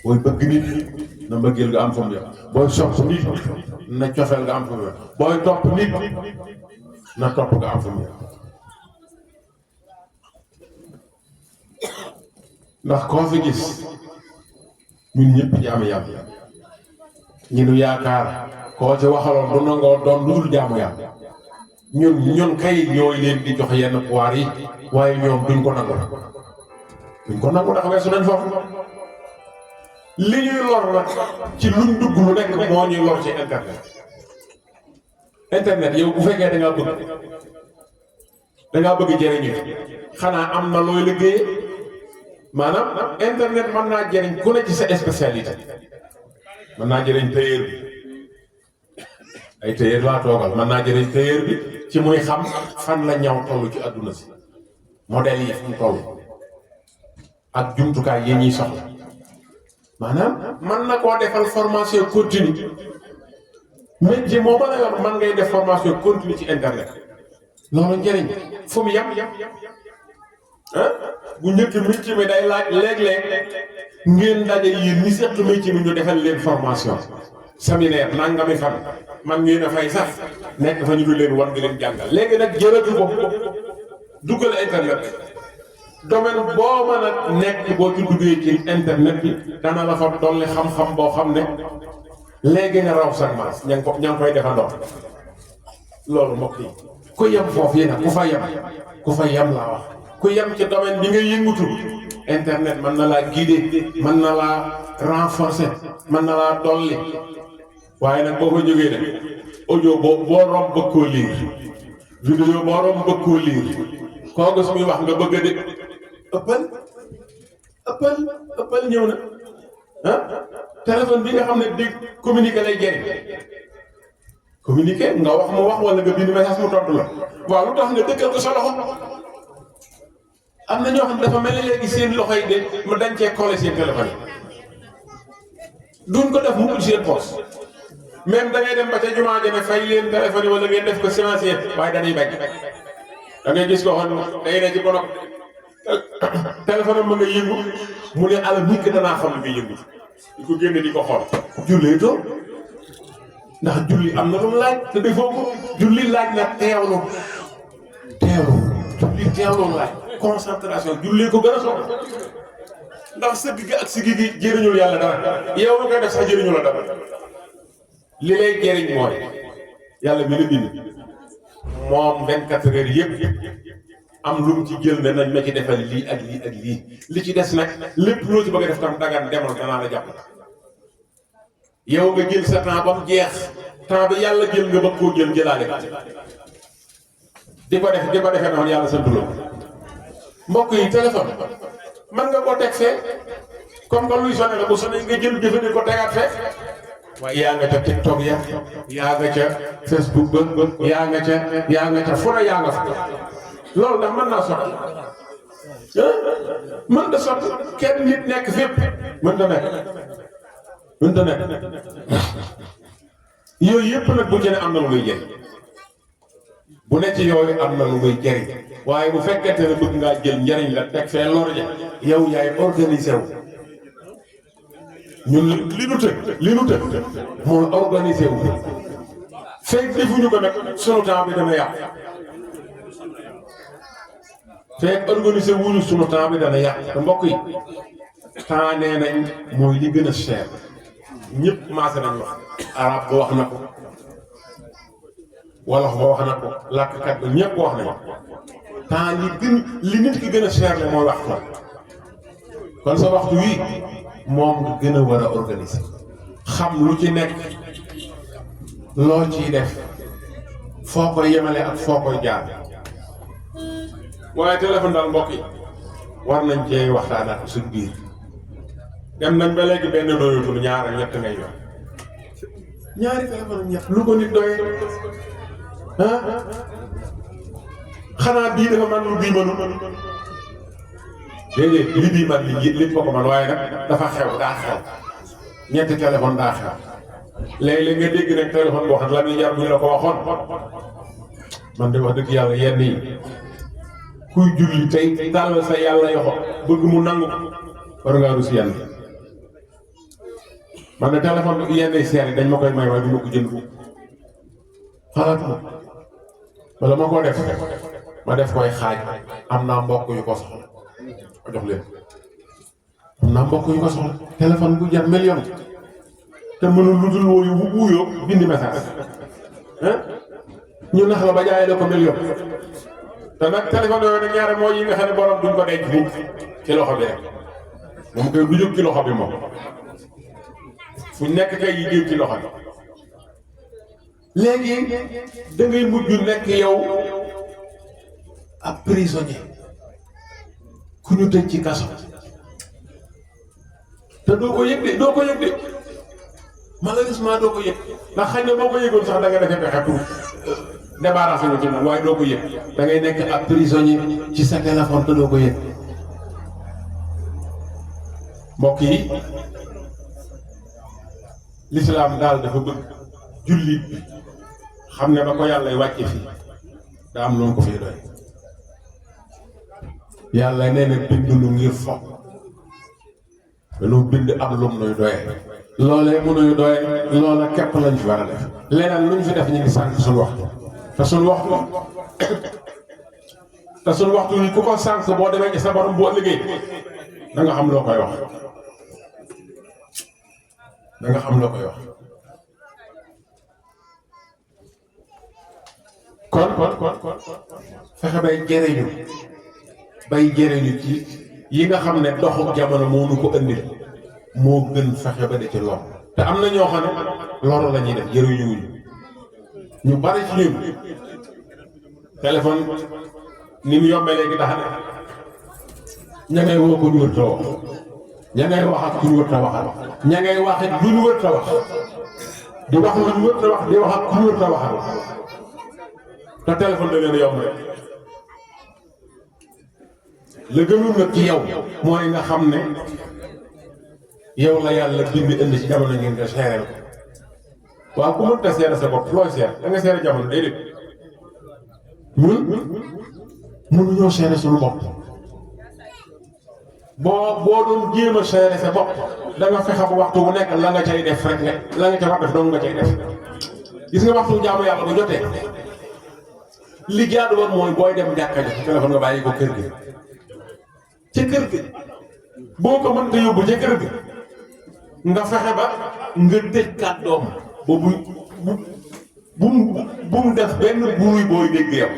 booy bëgg nit na mbëggeel nga am fa mu yem booy sopp nit na cofeel nga am fa mu yem booy topp nit na topp nga am fa mu yem ndax koo fi gis ñun ñëpp jaamu yàlla ñi nu yaakaar koo ci waxaloon du nangoo doon lu dul jaamu yàlla ñun kay ñooy leen di jox yenn pouvoir yi waaye ñoom duñ ko nangu ndax weesu nañ foofu li ñuy lor nag ci luñ dugg lu nekk moo ñuy lor ci internet yow bu fekkee da ngaa bëgg jëriñu xanaa am na looy liggéeyee maanaam internet mën naa jëriñ ku ne ci sa spécialité mën naa jëriñ tailleur bi ay tailleur laa toogal mën naa jëriñ tailleur bi ci muy xam fan la ñaw toll ci àdduna si modèle yi fu mu toll ak jumtukaay yi ñuy soxla maanaam mën na koo defal formation continue métier moo mën a yor man ngay def formation continue ci internet loolu njëriñ fu mu yem ah bu njëkk métier mi day laaj léeg-léeg ngeen daje yéen ñi seq métier mi ñu defal leen formation séminaire nangami fan man ngeen a fay sax nekk fa ñu dul leen war nga leen jàngal léegi nag jërëtu ko duggal internet domaine boo mën a nekk boo ci duggee ci internet bi dana la fa dolli xam-xam boo xam ne léegi nga raw sa maas ña ngi koy defandoo loolu mbokk yi ku yem foofu yi nag ku fa yem laa wax ku yem ci domaine bi nga yëngutu internet mën na laa guider mën na laa renforcer mën na laa dolli waaye nag boo fa jógee nag audio boo romb bëgg koo liir vidéo boo romb bëgg koo liir koo gis muy wax nga bëgg a dégg ëppal ñëw na ah téléphone bi nga xam ne dégg communiquer lay jëriñ communiquer nga wax mu wax wala nga bind message mu tontu la waaw lu tax nga dëkkal ko sa loxo am na ñoo xam ne dafa mel ni léegi seen loxo yi de mu dañ cee collé seen téléphone yi duñ ko def mu udd seen poche même da ngay dem ba ca jumaa ja ne fay leen téléphone yi wala ngeen def ko silencieux waaye dañuy bañ da ngay gis ko xam day ne ci borom téléphone am ma nga yëngu mu ne ala nit ki danaa xam ne muy yëngu di ko génne di ko xool jullee too ndax julli am na lu mu laaj te defoo ko julli laaj na teewlu julli teewlu laaj concentration jullee ko gën a soxla ndax sëgg gi ak siggi gi jëriñul yàlla dara yow lu koy def sax jëriñu la dara li lay jëriñ mooy yàlla mi la bind moom 24 heures yëpp am lu mu ci jël ne nañ ma ci defal lii ak lii ak lii li ci des nag lépp loo ci bëgg a def tam dagan demal danaa la jàpp yow nga jël sa temps ba mu jeex temps bi yàlla jël nga bëgg koo jëlaale di ko defee noonu yàlla sa duloo mbokk yi téléphone mën nga koo teg fee comme que luy sonné la bu sonné nga jël jëfandikoo ko tegaat fee waaye yaa nga ca TikTok yaa nga ca Facebook ba yaa nga ca fu ne yaa nga fa loolu ndax mën naa sotti mën da sotti kenn nit nekk fépp mën da nekk yooyu yëpp nag bu ci ne am na lu muy jëriñ bu ne ci yooyu am na lu muy jëriñ waaye bu fekkente ne bëgg ngaa jël njëriñ la teg fee lor ja yow yaay organisé wu ñun li nu tëg mooy organisé wu fekk defuñu ko nag sunu temps bi dama yàq fekk organiser wuñu sunu temps bi dana yàq te mbokk yi temps nee nañ mooy li gën a cher ñëpp maase nañ wax arab ba wax na ko wolof ba wax na ko làkkat ba ñëpp wax nañ temps li nit ki gën a cher le mooy waxtu kon sa waxtu wi moom nga gën a war a organiser xam lu ci nekk loo ciy def foo koy yemale ak foo koy jaar waaye téléphone daal mbokk yi war nañ cee waxtaanaat suñ biir dem nañ ba léegi benn doyatul ñaar ak ñett ngay yor ñaari téléphone ñett lu ko nit doyee xanaa bii dafa man lu bii mënu déedéet li bii man li ko man waaye nag dafa xew daa xew ñetti téléphone daa xew léeg-léeg nga dégg nag téléphone boo xam la muy jar bu ñu la ko waxoon man de wax dëgg yàlla yenn yi kuy julli tey tàllal sa yàlla yoxo bëgg mu nangu war ngaa rus yenn man de téléphone yenn seer yi dañ ma koy may waaye du ma ko jënd ko xalaatuma wala ma ko def ma def koy xaaj am naa mbokk yu ko soxla ma jox leen am naa mbokk yu ko soxla téléphone bu jar million te mënul lu dul wooyu bu wuuyoo bindi message ñu nax la ba jaayee la ko million te nag téléphone yooyu nag ñaare mooy yi nga xam ne borom duñ ko denc fii ci loxo bi rek moom koy du jóg ci loxo bi moom fu nekk kay yi jóg ci loxo bi léegi da ngay mujj nekk yow ab prisonnier ku ñu tëj ci kaso te doo ko yëg de malheureusement doo ko yëg ndax xëy na boo ko yëgoon sax da nga defee pexe pour débarrasser wu ci moom waaye doo ko yëg da ngay nekk ab prisonnier ci sa téléphone te doo ko yëg mbokk yi l'islam daal dafa bëgg jullit bi xam ne ba ko yàlla wàcce fii daa am loolu ko fiy doy yàlla nee na bind lu ngir foog dañoo bind am lum nuy doyee loolee mënuñu doyee loola képp lañ fi war a def leneen luñ fi def ñu ngi sànq suñu waxtu te suñu waxtu yi ku ko sànq boo demee ci sa borom boo liggéey da nga xam loo koy wax kon fexe bay jëriñu ci yi nga xam ne doxu jamono moo nu ko andil moo gën fexe ba de ci lor te am na ñoo xam ne loru la ñuy def jëriñu wuñu ñu bari ci ñun téléphone ni mu yombee léegi tax na ña ngay woo ko ñu wër ta wax ña ngay wax ak ku ñu wër ta waxal ña ngay wax ak lu ñu wër ta wax di wax lu ñu wër ta wax di wax ak ku ñu wër ta waxal te téléphone da leen yomb rek la gënoon nag ci yow mooy nga xam ne yow la yàlla bind indi ci jamono ngeen nga seereel ko waaw ku mënta seere sa bopp looy seer da nga seere jamono day dégg ñun mënuñoo seere suñu bopp boo doon jéem a seere sa bopp da nga fexe ba waxtu bu nekk la nga cay def rek ne la nga ca war def dong nga cay def gis nga waxtu jaamu yàlla bu jotee li jaadu woon mooy booy dem jàkka ji téléphone nga bàyyi ko kër gi ca kër gi boo ko mënta yóbbu ca kër gi nga fexe ba nga tëj kàddoom ba bu mu def benn bruit booy dégg yow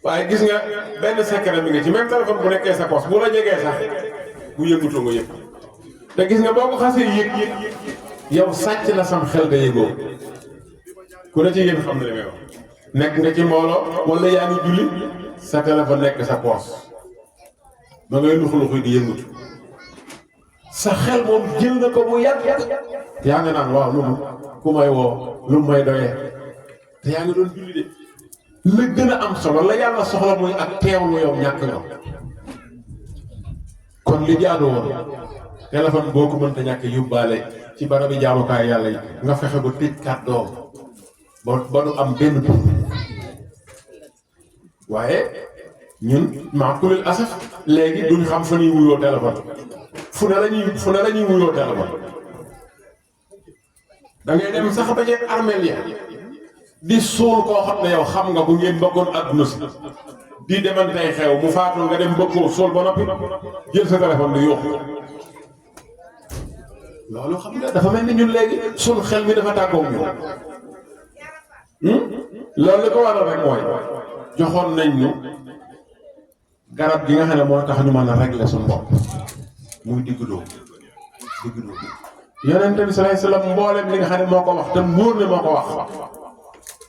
waaye gis nga benn secret mi nga ci même téléphone bu nekkee sa poche bu la jegee sax bu yëngutoo nga yëg te gis nga boo ko xasee yëg yow sàcc na sam xel nga yëgoo ku ne ci yéen xam na li may wax nekk nga ci mbooloo wala yaa ngi julli sa téléphone nekk sa poche ba ngay luxu-luxu di yëngutu sa xel moom jël na ko mu yàgg yaa ngi naan waaw lu ku may woo lu may doyee te yaa ngi doon julli de la gën a am solo la yàlla soxla muy ak teewlu yow ñàkk nga kon li jaadu woon téléphone boo ko mënta ñàkk yóbbaale ci barabi jaamukaay yàlla yi nga fexe ba tëj kàddoom ba du am benn tur waaye ñun maa kulil asaf léegi duñ xam fa ñuy wuyoo téléphone fu ne la ñuy wuyoo téléphone da ngay dem sax ba ci armeel ya di suul koo xam ne yow xam nga bu ngeen bëggoon àdduna si di demantey xew mu faatu nga dem bëggoo suul ba noppi jël sa téléphone di yóbbu loolu xam nga dafa mel ni ñun léegi suul xel mi dafa tàggoog ñu loolu li ko waral rek mooy joxoon nañ ñu garab gi nga xam ne moo tax ñu mën a régler suñu bopp muy diggu dóomu yonent bi sallallahu alayhi wasallam mboolem li nga xam ne moo ko wax te wóor ne moo ko wax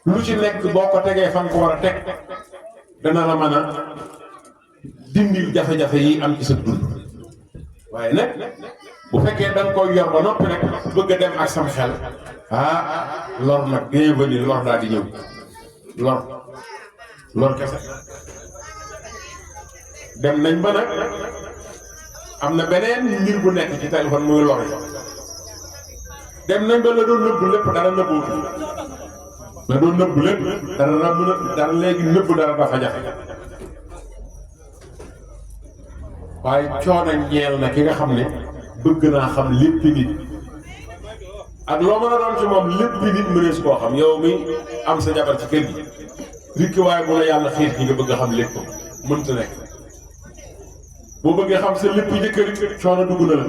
lu ci nekk boo ko tegee fan ko war a teg dana la mën a dindil jafe-jafe yi am ci sa dund waaye nag bu fekkee da nga koy yor ba noppi rek bëgg a dem ak sam xel lor nag bienvenue lor daal di ñëw lor kese dem nañ ba nag am na beneen mbir bu nekk ci téléphone muy lor yi dem nañ ba la doon nëbbu lépp dara nëbbuutu la doon nëbbu lépp dara léegi nëbbu dara dafa jafe waaye coono ñeel na ki nga xam ne bëgg naa xam lépp nit ak loo mën a doon ci moom lépp nit mënees koo xam yow mi am sa jabar ci kër gi rikki waaye bu la yàlla xiir ñi nga bëgg a xam lépp mënta nekk boo bëggee xam sa lépp jëkkër coono dugg na la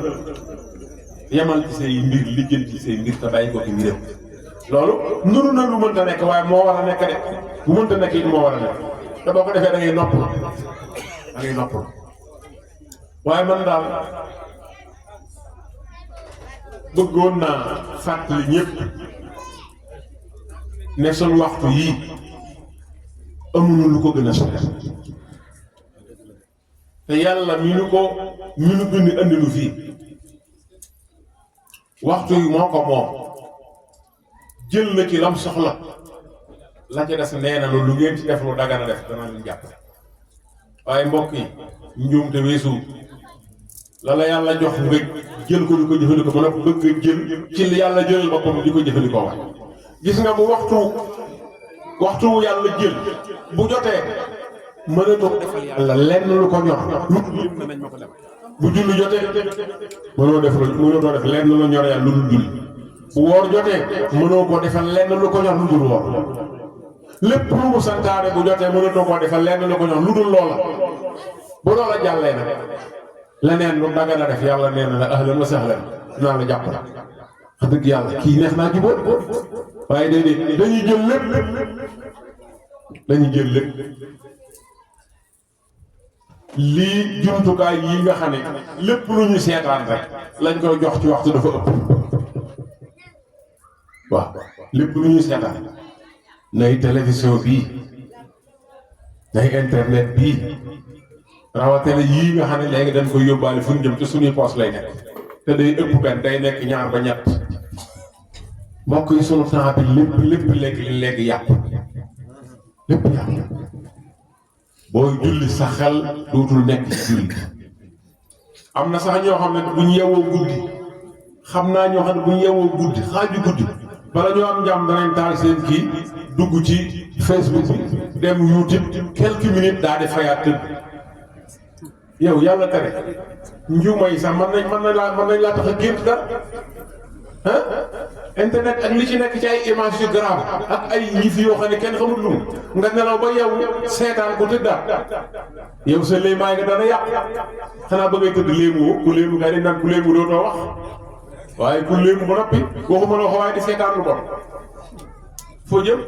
yemal ci say mbir lijjanti ci say mbir te bàyyi ko ci mbiram loolu nuru na lu mënta nekk waaye moo war a nekk de bu mënta nekk it moo war a nekk te boo ko defee da ngay noppal waaye man daal bëggoon naa fàttali ñëpp ne sunu waxtu yii amuñu lu ko gën a sori te yàlla mi nu bind andi nu fii waxtu yi moo ko moom jël na ci lam soxla la ca des nee na lu ngeen ci def lu dagana def danaa leen jàpp waaye mbokk yi njuumte weesu la yàlla jox nga jël ko di ko jëfandikoo ba noppi bëgg jël ci li yàlla jëlal boppam di ko jëfandikoo waay gis nga bu waxtu yàlla jël bu jotee mënatoo defal yàlla lenn lu ko ñor bu julli jotee mënoo def lenn lu ñor yàlla lu dul julli bu woor jotee mënoo ko defal lenn lu ko ñor lu dul woor lépp lu mu santaane bu jotee mënatoo ko defal lenn lu ko ñor lu dul loola bu loola jàllee nag leneen lu dagana def yàlla nee na la ahlan wa sahlan naa la jàpp wax dëgg yàlla kii neex naa ci boot waaye déedéet dañuy jël lépp lii jumtukaay yi nga xam ne lépp lu ñu seetaan rek lañ koy jox ci waxtu dafa ëpp waaw lépp lu ñu seetaan nay télévision bii nay internet bii rawatina yii nga xam ne léegi dañ koy yóbbaale fu ñu jëm ci suñuy poos lay nekk te day ëpp benn day nekk ñaar ba ñett mbokk yi sunu temps bi lépp léegi yàqu lépp yàqu booy julli sa xel dootul nekk ci julli am na sax ñoo xam ne bu ñu yeewoo guddi xam naa ñoo xam ne bu ñu yeewoo guddi xaaju guddi bala ñoo am njàm danañ taal seen kii dugg ci Facebook bi dem YouTube quelques minutes daal di fayaat tëdd yow yàlla tere njuuma yi sax mën nañ laa tax a gént dara internet ak li ci nekk ci ay image yu grave ak ay yëf yoo xam ne kenn xamul lu nga nelaw ba yow seetaan ko tëddaat yow sa léemaay nga dana yàq xanaa ba ngay tëdd léemoo ku léemu kay dañ naan ku léemu dootoo wax waaye ku léemu ba noppi waxuma la ko waaye di seetaan lu bon foo jëm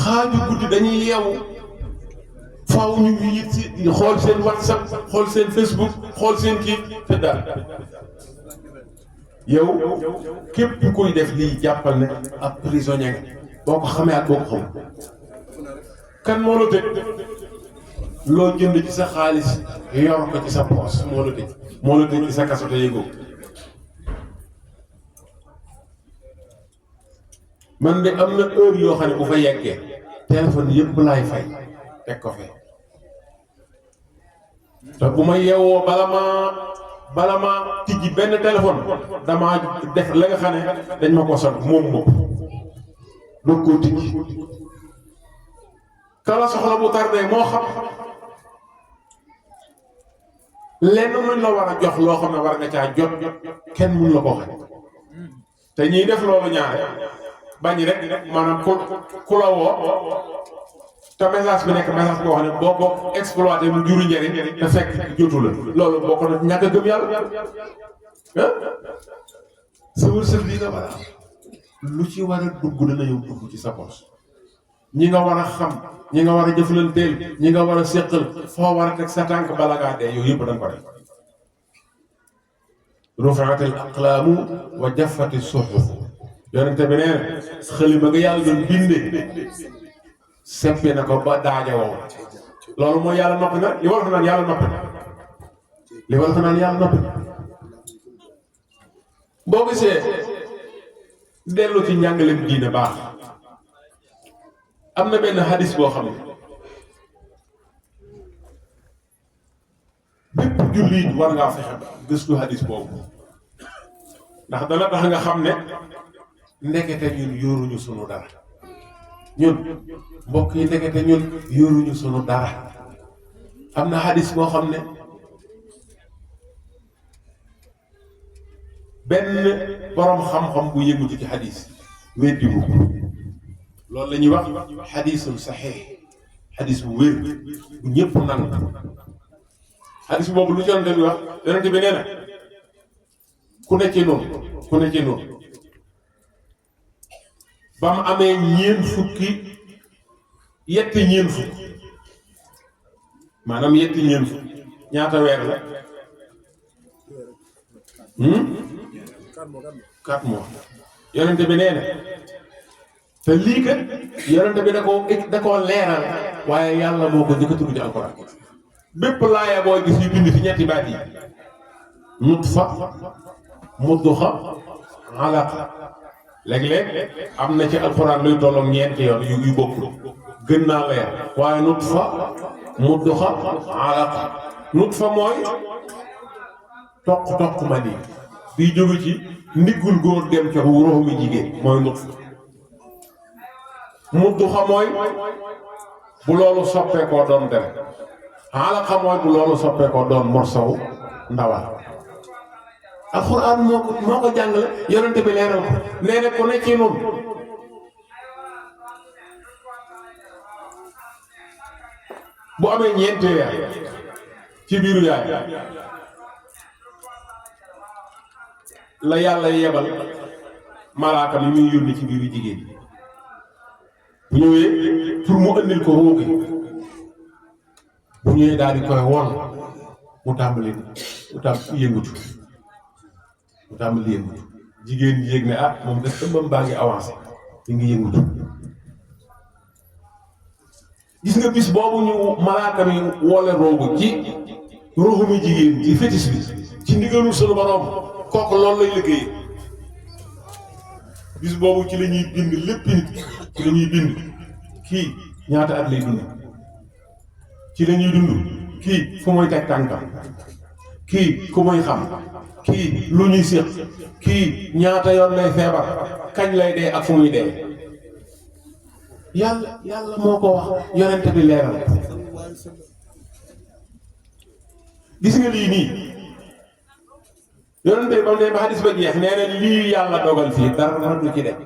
xaaju guddi dañuy yeewu faaw ñu ngi yit si xool seen WhatsApp xool seen Facebook xool seen kii tëddaat yow képp kuy def lii jàppal ne ab prisonnier boo ko xamee ak boo ko xamul kan moo la tëj loo jënd ci sa xaalis yor ko ci sa poos moo la tëj ci sa kaso te yëgoo man de am na heure yoo xam ne bu fa yeggee téléphone yëpp laay fay teg ko fee te bu ma yeewoo bala ma tijji benn téléphone damaa def la nga xam ne dañ ma ko sant moom doog koo tijji kala soxla bu tardé moo xam lenn luñ la war a jox loo xam ne war nga caa jot kenn mun la ko xam te ñiy def loolu ñaare bañ rek maanaam ku la woo te message bi nekk message boo xam ne boo ko exploité mu juru njëriñ te fekk jotu la loolu bokk na ñàkk a gëm yàlla ah sa wërsëg bi nga war a lu ci war a dugg dana yow dugg ci sa poche ñi nga war a xam ñi nga war a jëflanteel ñi nga war a séqal foo war a teg sa tànk bala ngaa dee yooyu yëpp da nga ko def rufi'atil aqlaamu wa jaffati suhuf yonente bi nee na xalima nga yàlla doon bindee seppi na ko ba daaja wow loolu mooy yàlla noppi na li war fa naan yàlla noppi na li war fa naan yàlla noppi na boo gisee dellu ci njàngaleem diine baax am na benn hadis boo xam ne bépp jullit war ngaa fexe ba gëstu hadis boobu ndax dana tax nga xam ne ndekete ñun yoruñu sunu dara ñun mbokk yi ndekete ñun yoruñu sunu dara am na hadis boo xam ne benn borom xam-xam bu yëngu ci hadis weddi wu loolu la ñuy wax hadisun saxiix hadis bu wér bu ñëpp nangu hadis boobu lu ci yonente bi wax yonente bi nee na ku ne ci noonu ba mu amee yetti ñeen fukk maanaam yetti ñeen fukk ñaata weer la 4 mois yonente bi nee na te lii kat yonente bi da koo leeral waaye yàlla moo ko njëkk a tudd ci alxuraan bépp laaya booy gis ñu bind fi ñetti baat yi nutfa mudduxa alaqa léeg-léeg am na ci alxuraan luy tolloog ñeenti yoon yu bokkul gën naa leer waaye nutfa mudduxa alaqa nutfa mooy toq ma nii bii jóge ci ndiggul góor dem ci ruux mi jigéen mooy nutfa mudduxa mooy bu loolu soppeekoo doon dem alaqa mooy bu loolu soppeekoo doon morsaw ndawal alxuraan moo ko jàngale yonente bi leeral ko nee na ku ne ci noonu bu amee ñeenti weer ci biiru yaay la yàlla yebal malaaka mi muy yónni ci biiru jigéen bu ñëwee pour mu andil ko ruugi bu ñëwee daal di koy wol mu tàmbali yëngutu jigéen ñi yëg ne moom de ëmbam baa ngi avancé mi ngi yëngutu gis nga bis boobu ñu malaaka mi woole roogu ci ruuxu mi jigéen ci fétis bi ci ndigalul sunu borom kooku loolu lay liggéey bis boobu ci la ñuy bind lépp nit ci la ñuy bind kii ñaata at lay dund ci la ñuy dund kii fu muy teg tànkam kii ku muy xam kii lu ñuy séq kii ñaata yoon lay feebar kañ lay dee ak fu muy dee yàlla moo ko wax yonente bi leeral gis nga lii nii yonente bi ba mu ne ba xadis ba jeex nee na lii yàlla dogal fii dara du ci dem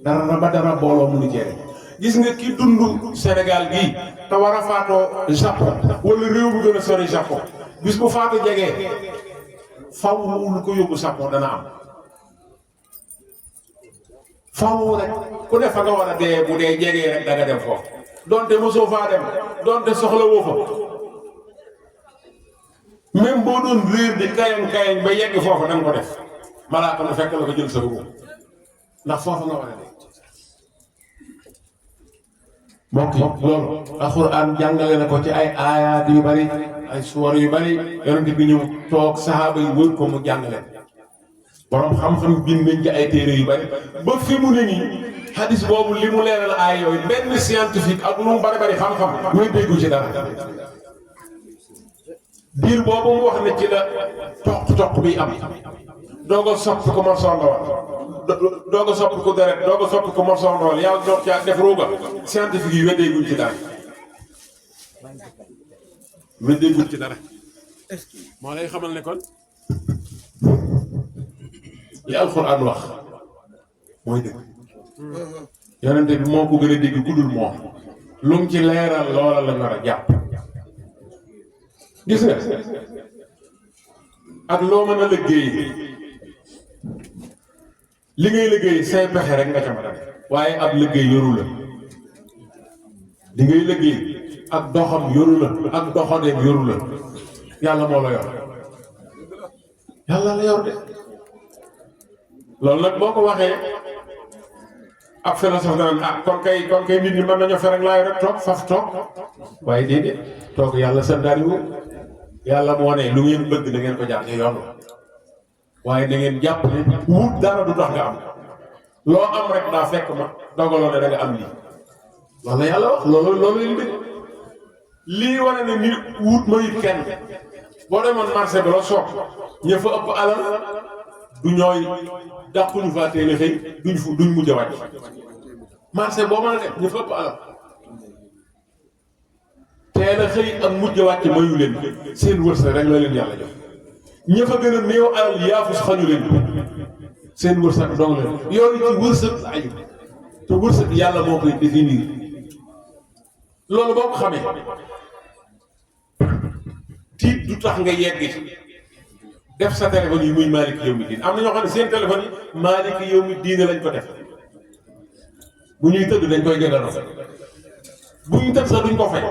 dara booloo mënu cee dem gis nga ki dund Sénégal gii te war a faatoo Japon wala réew bu gën a sori Japon bis bu faatu jegee faw lu ko yóbbu Japon dana am faw rek ku ne fa nga war a dee bu dee jegee rek da nga dem foofu donte mosoo faa dem donte soxla woo fa même boo doon réer di kayan ba yegg foofu da nga ko def malaaka mu fekk la ko jël sa ruum ndax foofu nga war a dee mbokk yi loolu alxuraan jàngale na ko ci ay aayaat yu bari ay suwar yu bari yonent bi ñëw toog saxaaba yi wër ko mu jàngale borom xam-xam bind nañ ci ay téere yu bari ba fi mu ne nii hadis boobu li mu leeral aay yooyu benn scientifique ak lu mu bari xam-xam muy déggu ci dara diir boobu mu wax ne ci la toq bi am doog a soppi ko morsoon ndawal doog a soppi ko deret doog a soppi ko morsoon ndawal yàlla doog caa def ruuga scientifique yi weddeeguñ ci dara moo lay xamal ne kon li alxuraan wax mooy dëgg yonente bi moo ko gën a dégg ku dul moom lu mu ci leeral loola la war a jàpp gis nga ak loo mën a liggéey li ngay liggéey say pexe rek nga ca mën a def waaye ab liggéey yoru la li ngay liggéey ak doxam yoru la ak doxaneem yoru la yàlla moo la yor yàlla la yor de loolu nag boo ko waxee ab philosophe naan ah kon kay nit ñi mën nañoo fe rek laay rek toog faf toog waaye déedéet toog yàlla sandaariwu yàlla moo ne lu ngeen bëgg da ngeen ko jaar ci yoon waaye da ngeen jàpp ne wut dara du tax nga am loo am rek daa fekk ma dogaloo ne da nga am lii loolu la yàlla wax loolu lii wane ne nit wut ma it kenn boo demoon marché ba la soog ña fa ëpp alal du ñooy dàquñu fa teel a xëy duñ mujj a wàcc marché boo mën a def ña fa ëpp alal teel a xëy ak mujj a wàcc mayu leen seen wërsëg rek la leen yàlla jox ña fa gën a néew alal yaafus xañu leen seen wërsëg dong leen yooyu ci wërsëg la aju te wërsëg yàlla moo koy définir loolu boo ko xamee tiit du tax nga yegg ci def sa téléphone yi muy Maaliki Yawmi Diin am na ñoo xam ne seen téléphone yi Maaliki Yawmi Diin lañ ko def bu ñuy tëdd dañ koy gëgënoo bu ñu tëdd sax duñ ko fay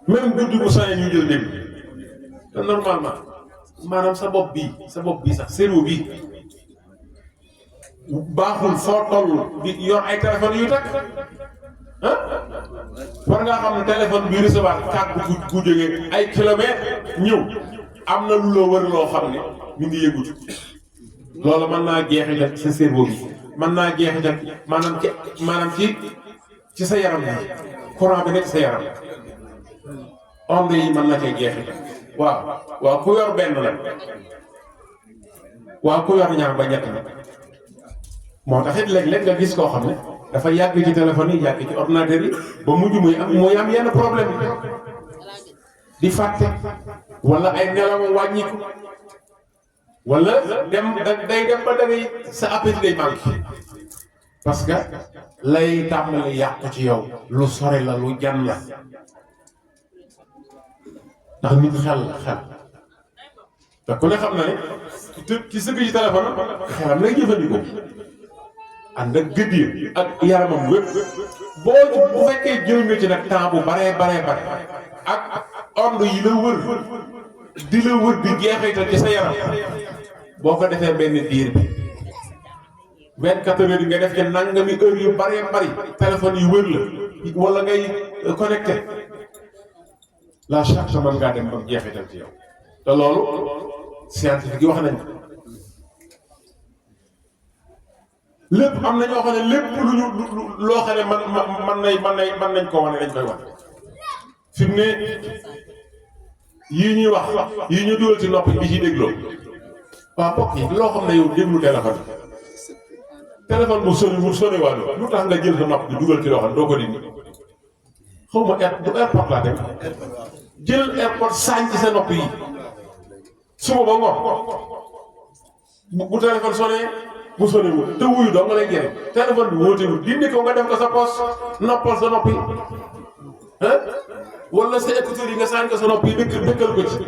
même guddi bu saa ñu jël déglu te normalement maanaam sa bopp bii sax cerveau bii baaxul foo toll di yor ay téléphone yu takk ah war ngaa xam ne téléphone bi recevoir kàddu gu jógee ay kilomètres ñëw am na lu la wër loo xam ne mi ngi yëngutu loolu mën naa jeexital sa cerveau bi mën naa jeexital maanaam ci sa yaram bi courant bi nekk sa yaram onde yi mën na cee jeexital waaw ku yor benn la waaw ku yor ñaar ba ñett la moo tax it léeg-léeg nga gis koo xam ne dafa yàgg ci téléphone yi yàgg ci ordinateur yi ba mujj muy am yenn problème yi di fàtte wala ay nelaw wàññiku wala day dem ba dangay sa appétit day manqué parce que lay tàmbali yàqu ci yow lu sore la lu jan la ndax nit xel te ku ne xam na ne ci sëgg ci téléphone xelam lay jëfandikoo ànd ak gëdd yi ak yaramam wépp bu fekkee jël nga ci nag temps bu bare ak onde yi la wër di jeexital ci sa yaram boo ko defee benn diir bi 24 heures yi nga def ci nangami heure yu bari téléphone yu wër la wala ngay connecté la charge mën ngaa dem ba jeexital ci yow te loolu scientifique yi wax nañ lépp am na ñoo xam ne lépp loo xam ne man nañ ko wane dañ koy wane fi mu ne yii ñuy wax yii ñu dugal ci nopp bi ci dégloo waaw mbokk yi loo xam ne yow déglu téléphone bu sori waa lu tax nga jël sa nopp bi dugal ci loo xam ne doo ko dindi xaw ma du airport laa dem jël airport saañ ci sa nopp yi suba ba ngoon bu téléphone sonné bu sonné wul te wuyu doo nga lay jëriñ téléphone bi wóotewul dindi ko nga def ko sa poche noppal sa nopp yi ah wala sa écouteur yi nga saañ ko sa nopp yi dëkkal ko ci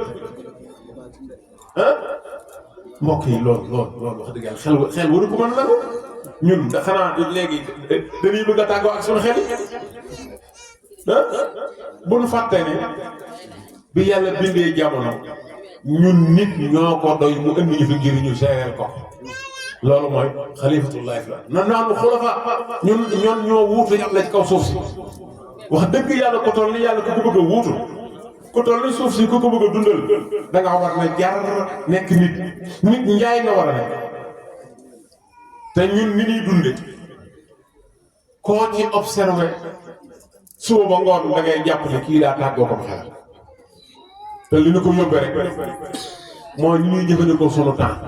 ah mbokk yi loolu wax dëgg yàlla xel waru ko mën la ñun da xanaa léegi dañuy bëgg a tàggoo ak suñu xel ah bu nu fàtte ne bi yàlla bindee jamono ñun nit ñoo ko doy mu indi ñu fi ngir ñu gérer ko loolu mooy xalifatullahi fi na naanu xulafa ñun ñoo wuutu yàlla ci kaw suuf si wax dëgg yàlla ko toll ni yàlla ku ko bëgg a wuutu ku toll ni suuf si ku ko bëgg a dundal da nga war na jar nekk nit njaay nga war a nekk te ñun ni ñuy dunde koo ci observé suba ba ngoon da ngay jàpp ne kii daa tàggoo ko xel te li ñu ko yóbbee rek mooy ni ñuy jëfandikoo sunu temps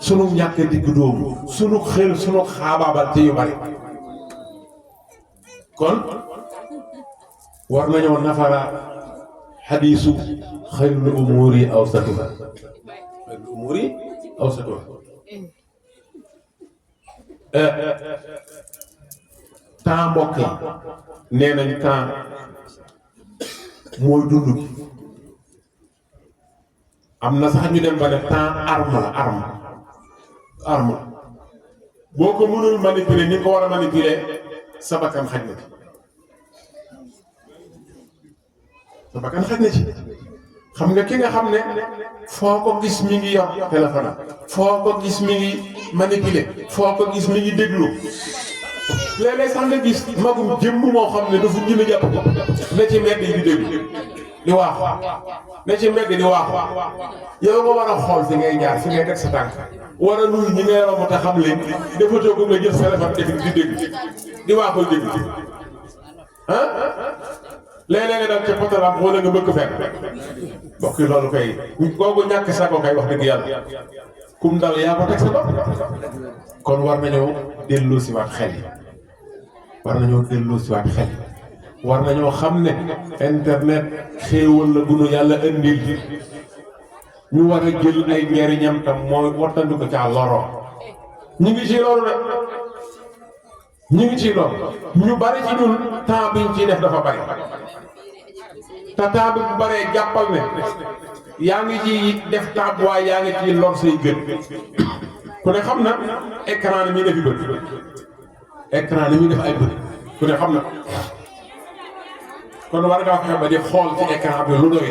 sunu ñàkk digg dóomu sunu xel sunu xaabaabal te yu bari kon war nañoo nafara xadiisu xayrul umuuri awsatuha temps mbokk yi nee nañ temps mooy dund gi am na sax ñu dem ba ne temps arme la arme boo ko mënul manipuler ni ko war a manipuler sa bakkan xaj na ci sa bakkan xaj na ci xam nga ki nga xam ne foo ko gis mi ngi yor téléphone foo ko gis mi ngi manipuler foo ko gis mi ngi déglu léeg-léeg sax nga gis magum jëmm moo xam ne dafa ñime jàpp ko ne ci mbedd yi di déglu di waax ne ci mbedd di waax yow nga war a xool fi ngay jaar fi ngay teg sa tànk war a nuyu ñi ngay romb te xam leen dafa toog nga jël sa téléphone def di déglu di waaxul déglu ah léeg-léeg nga dal ca potalam wala nga bëgg fekk bokk yi loolu koy googu ñàkk sa ko kay wax dëgg yàlla kum dal yaa ko teg sa bopp kon war nañoo delloo si waat xel yi war nañoo delloo si waat xel yi war nañoo xam ne internet xéewal la gunu yàlla indil ñu war a jël ay njariñam tam mooy wattandu ko caa loro ñu ngi ci loolu nag ñu ngi ci loolu ñu bari ci ñun temps biñ ciy def dafa bari te temps bi bu baree jàppal ne yaa ngi ci def temps waaye yaa ngi ci lor say gën ku ne xam na écran ni muy defi bët écran ni muy def ay bët ku ne xam na kon war ngaa fexe ba di xool ci écran bi lu doy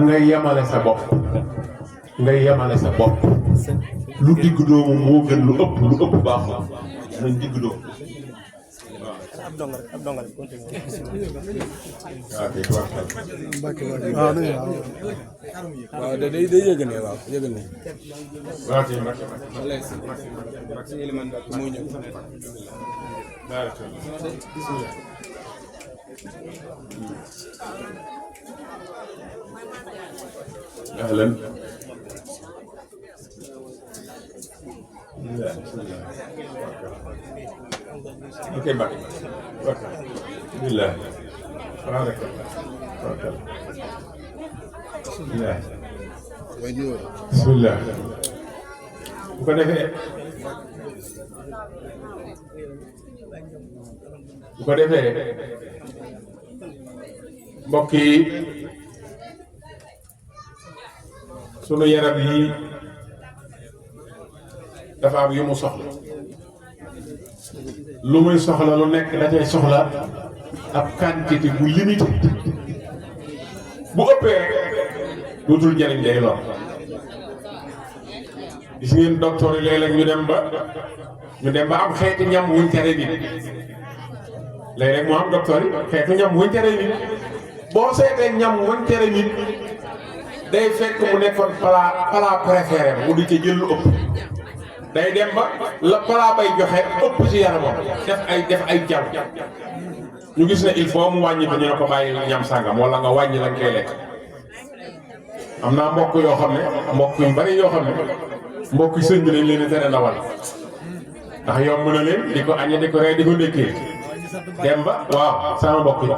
nga yemale sa bopp nga yemale sa bopp lu digg doomu moo gën lu ëpp baaxul nañ digg doomu ab dongal continue waaw day yëg ne waaw yëg ne waaw si élément mooy ñëw أهلا اوكي باك بسم الله بارك الله بسم الله بسم الله bu ko defee mbokk yi sunu yaram yi dafa am yu mu soxla lu muy soxla lu nekk da cay soxla ab quantité bu limité bu ëppee dootul jariñ day lor gis ngeen docteur yi léeg-léeg ñu dem ba am xeeti ñam wuñ tere nit léeg-léeg moo am docteur yi xeetu ñam wuñ tere nit boo seetee ñam wuñ tere nit day fekk mu nekkoon plat préféré mu di ca jël lu ëpp day dem ba la plat bay joxe ëpp ci yaramam def ay jam ñu gis ne il faut mu wàññi ba ñu ne ko bàyyi ñam sàngam wala nga wàññi lañ koy lekk am naa mbokk yoo xam ne mbokk yu bari yoo xam ne mbokk sëñ bi dañ leen a tere ndawal ndax yomb na leen di ko añee di ko rey di ko ndékkee dem ba waaw sama mbokk yi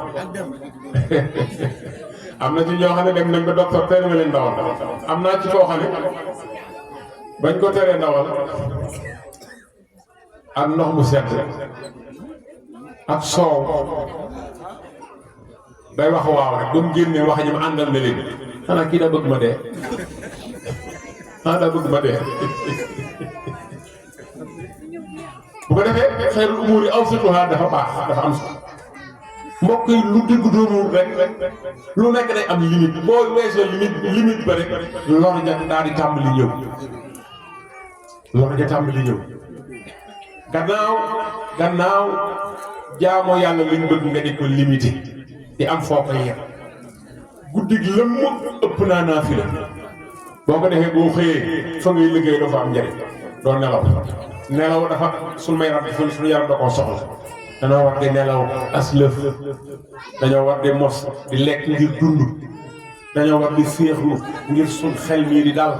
am na ci ñoo xam ne dem nañ ba docteur tere nga leen ndawal am naa ci koo xam ne bañ ko teree ndawal ak ndox mu sedd ak soow day wax waaw rek ba mu génnee wax ñi ma àndal na leen xanaa kii daa bëgg ma dee bu ko defee xeerul umuur yi aw satuha dafa baax dafa am solo mbokk yi lu digg doomu rek lu nekk day am limite boo weesoo limite ba rek lor ja daal di tàmbali ñëw gannaaw jaamoo yàlla liñ bëgg nga di ko limité di am foo koy yem guddi gi lëmm ëpp naa naafila boo ko defee boo xëyee fa ngay liggéey dafa am njëriñ doo nelaw dafa suñu may rab suñu yaram da koo soxla dañoo war di nelaw as lëf dañoo war di mos di lekk ngir dund dañoo war di féexlu ngir suñ xel mii di dal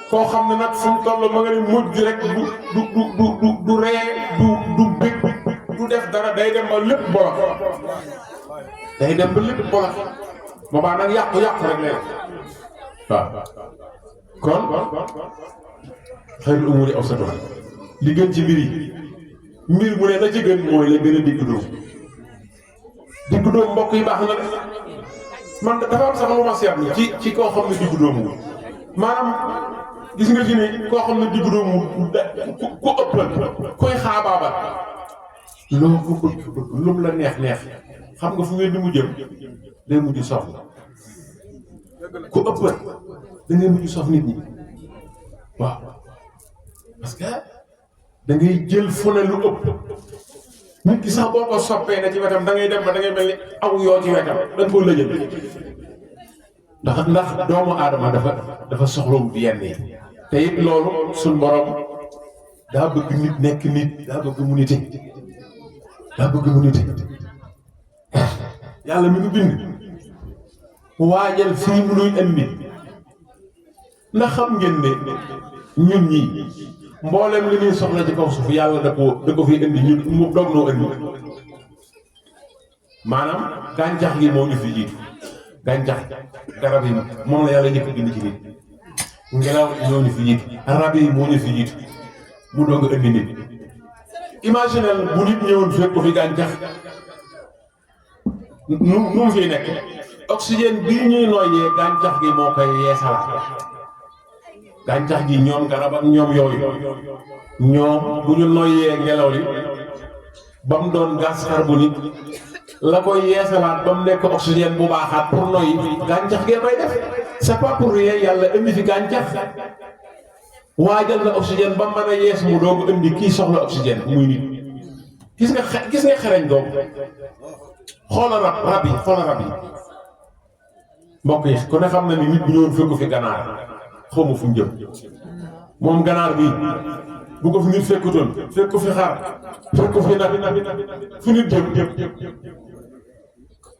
koo xam ne nag fu mu toll ma nga ne mujj rek du ree du bég du def dara day dem ba lépp bolox boobaa nag yàqu rek lay waaw kon xayrul umuuri awsatuhaa li gën ci mbir mu ne la ci gën mooy la gën a digg dóom mbokk yi baax na de man dafa am sax lu ma seetlu ci koo xam ne digg dóomu maanaam gis nga fi ni koo xam ne digg dóomu ku ëppal koy xaabaabal loo ko bëgg lu mu la neex xam nga fu ngeen di mu jëm day mujj sof ku ëppal da ngay mujj sof nit ñi waaw parce que da ngay jël fu ne lu ëpp nit ki sax boo ko soppee na ci wetam da ngay dem ba da ngay mel ni aw yoo ci wetam da nga ko lëjal ndax doomu aadama dafa soxlawut yenn yi te it loolu suñ borom daa bëgg nit nekk nit daa bëgg mu nite yàlla mi nu bind waajal fii mu nuy indi ndax xam ngeen ne ñun ñii mboolem li ñuy soxla ci kaw suuf yàlla da ko fi indi ñun mu doog noo indi maanaam gàncax gi moo ñu fi jiitu gàncax garab yi moom la yàlla njëkk a bind ci nit ngelaw ñoo ñu fi jiitu rab yi moo ñu fi jiitu mu doog a indi nit imaginel bu nit ñëwoon fekk ko fi gàncax nu mu fiy nekk oxygène bii ñuy noyyee gàncax gi moo koy yeesalaat gàncax gi ñoom garab ak ñoom yooyu ñoom bu ñu noyyee ngelaw li ba mu doon gaz carbonique la koy yeesalaat ba mu nekk oxygène bu baaxaat pour noyyi gàncax gee may def c'est pas pour rien yàlla indi fi gàncax waajal na oxygène ba mën a yees mu doog indi kii soxla oxygène muy nit gis nga xereñ googu xoolal rab yi mbokk yi ku ne xam na ni nit bu ñëwoon fekku fi ganaar xaw ma fu mu jëm moom ganaar bi bu ko fi nit fekkutoon fekku fi xar fekku fi nag fu nit jëm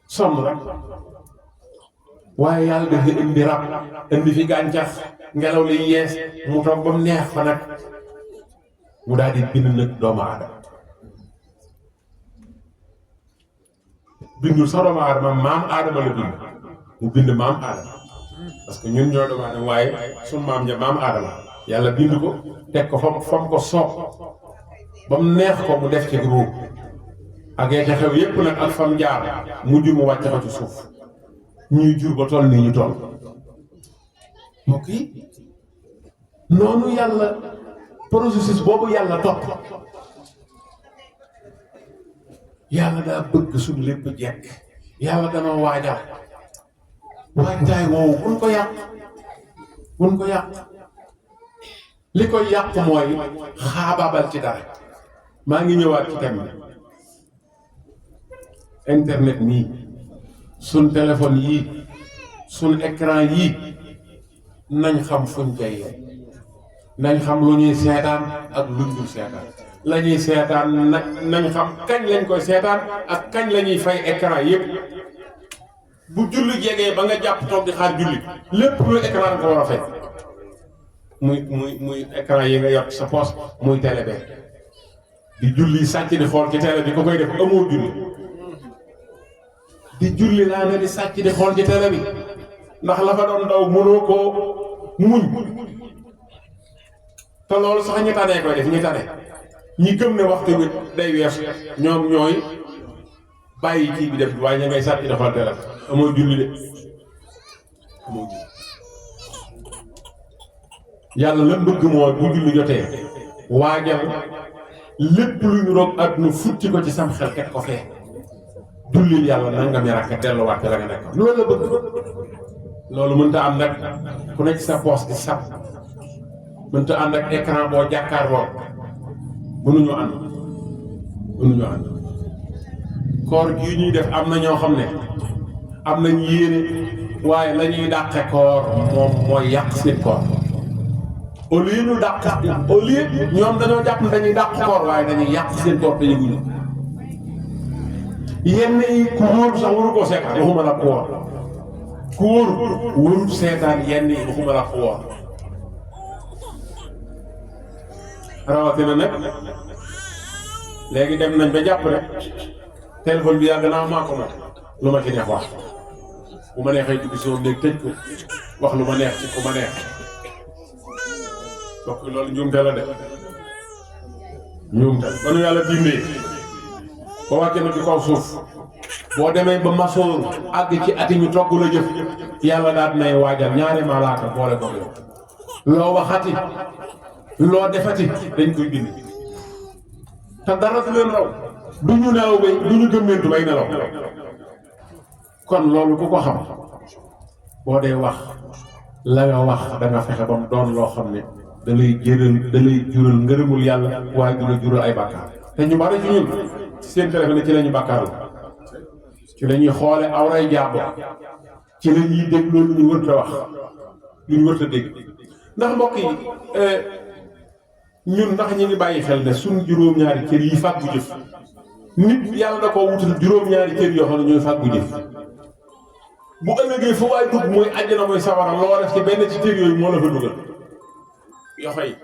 sonn rek waaye yàlla dafa indi rab indi fi gàncax ngelaw li yees mu toog ba mu neex fa nag mu daal di bind nag doomu aadama bindul sax doomu aadama maam aadama la bind mu bind maam aadama parce que ñun ñoo doomu aadama waaye suñu maam ja maam aadama yàlla bind ko teg ko fam ko soob ba mu neex ko mu def ci ruub ak ya ca xew yépp nag ak fam jaar mujj mu wàcc ko ci suuf ñuy jur ba toll nii ñu toll mbokk yi noonu yàlla processus boobu yàlla topp yàlla daa bëgg suñu lépp jekk yàlla dana waajal waajtaay woowu buñ ko yàq li koy yàq mooy xaabaabal ci dara maa ngi ñëwaat ci thème bi internet nii suñ téléphone yii suñ écran yii nañ xam fuñ koy yee nañ xam lu ñuy seetaan ak luñ dul seetaan la ñuy seetaan nañ xam kañ lañ koy seetaan ak kañ la ñuy fay écran yëpp bu julli jegee ba nga jàpp toog di xaar julli lépp lu écran ko war a fay muy écran yi nga yor sa poche muy télé be di julli sàcc di xool ci télé bi ko koy def amoo julli di julli laa ne di sàcc di xool ci télé bi ndax la fa doon daw mënoo koo muñ te loolu sax ñi tanee koy def ñi tane ñi gëm ne waxtu bi day weesu ñoom ñooy bàyyi kii bi def waaye ña ngay sàcc di xool télé amoo julli de amoo julli yàlla lan bëgg mooy bu julli jotee waajal lépp lu ñu roog àdduna futti ko ci sam xel ket ko fee jullil yàlla nangami rakka delluwaat la nga nekk loolu la bëgg loolu mënta am nag ku nekk sa poos di sab mënta ànd ak écran boo jàkkaarloo mënuñu ànd koor gii ñuy def am na ñoo xam ne am nañ yéene waaye la ñuy dàqe koor moom mooy yàq seen koor au lieu ñu dàq au lieu ñoom dañoo jàpp ne dañuy dàq koor waaye dañuy yàq seen koor te yëguñu yenn yi ku wóor sax waru koo seetaan waxuma la ku woor ku wóor warul seetaan yenn yi waxuma la ku woor rawatina nag léegi dem nañ ba jàpp rek téléphone bi yàgg naa maa ko moom lu ma ci neex wax bu ma neexee dugg si moom léegi tëj ko wax lu ma neex ci ku ma neex donc loolu njuumte la de ñoom tam ba nu yàlla bindee ba wàcce na ci kaw suuf boo demee ba masoor àgg ci ati ñu togg la jëf yàlla daal nay waajal ñaari malaaka boole ko yow loo waxati loo defati dañ koy bind te dara du leen raw du ñu nelaw bay du ñu gëmmentu bay nelaw kon loolu ku ko xam boo dee wax la nga wax da nga fexe ba mu doon loo xam ne da lay jural ngërëmul yàlla waaye du la jural ay bàkkaar te ñu bari ci ñun ci seen téléphone ci la ñu bàkkaar la ci la ñuy xoole awray jàmbur ci la ñuy dégg loolu ñu wërta wax lu ñu wërta dégg ndax mbokk yi ñun ndax ñu ngi bàyyi xel ne suñ juróom-ñaari cër yi fàggu jëf nit yàlla da koo wutal juróom-ñaari cër yoo xam ne ñooy fàggu jëf bu ëllëgee fu waay dugg mooy àjjana mooy sawara loo def ci benn ci cër yooyu moo la fa dugal yoxo yi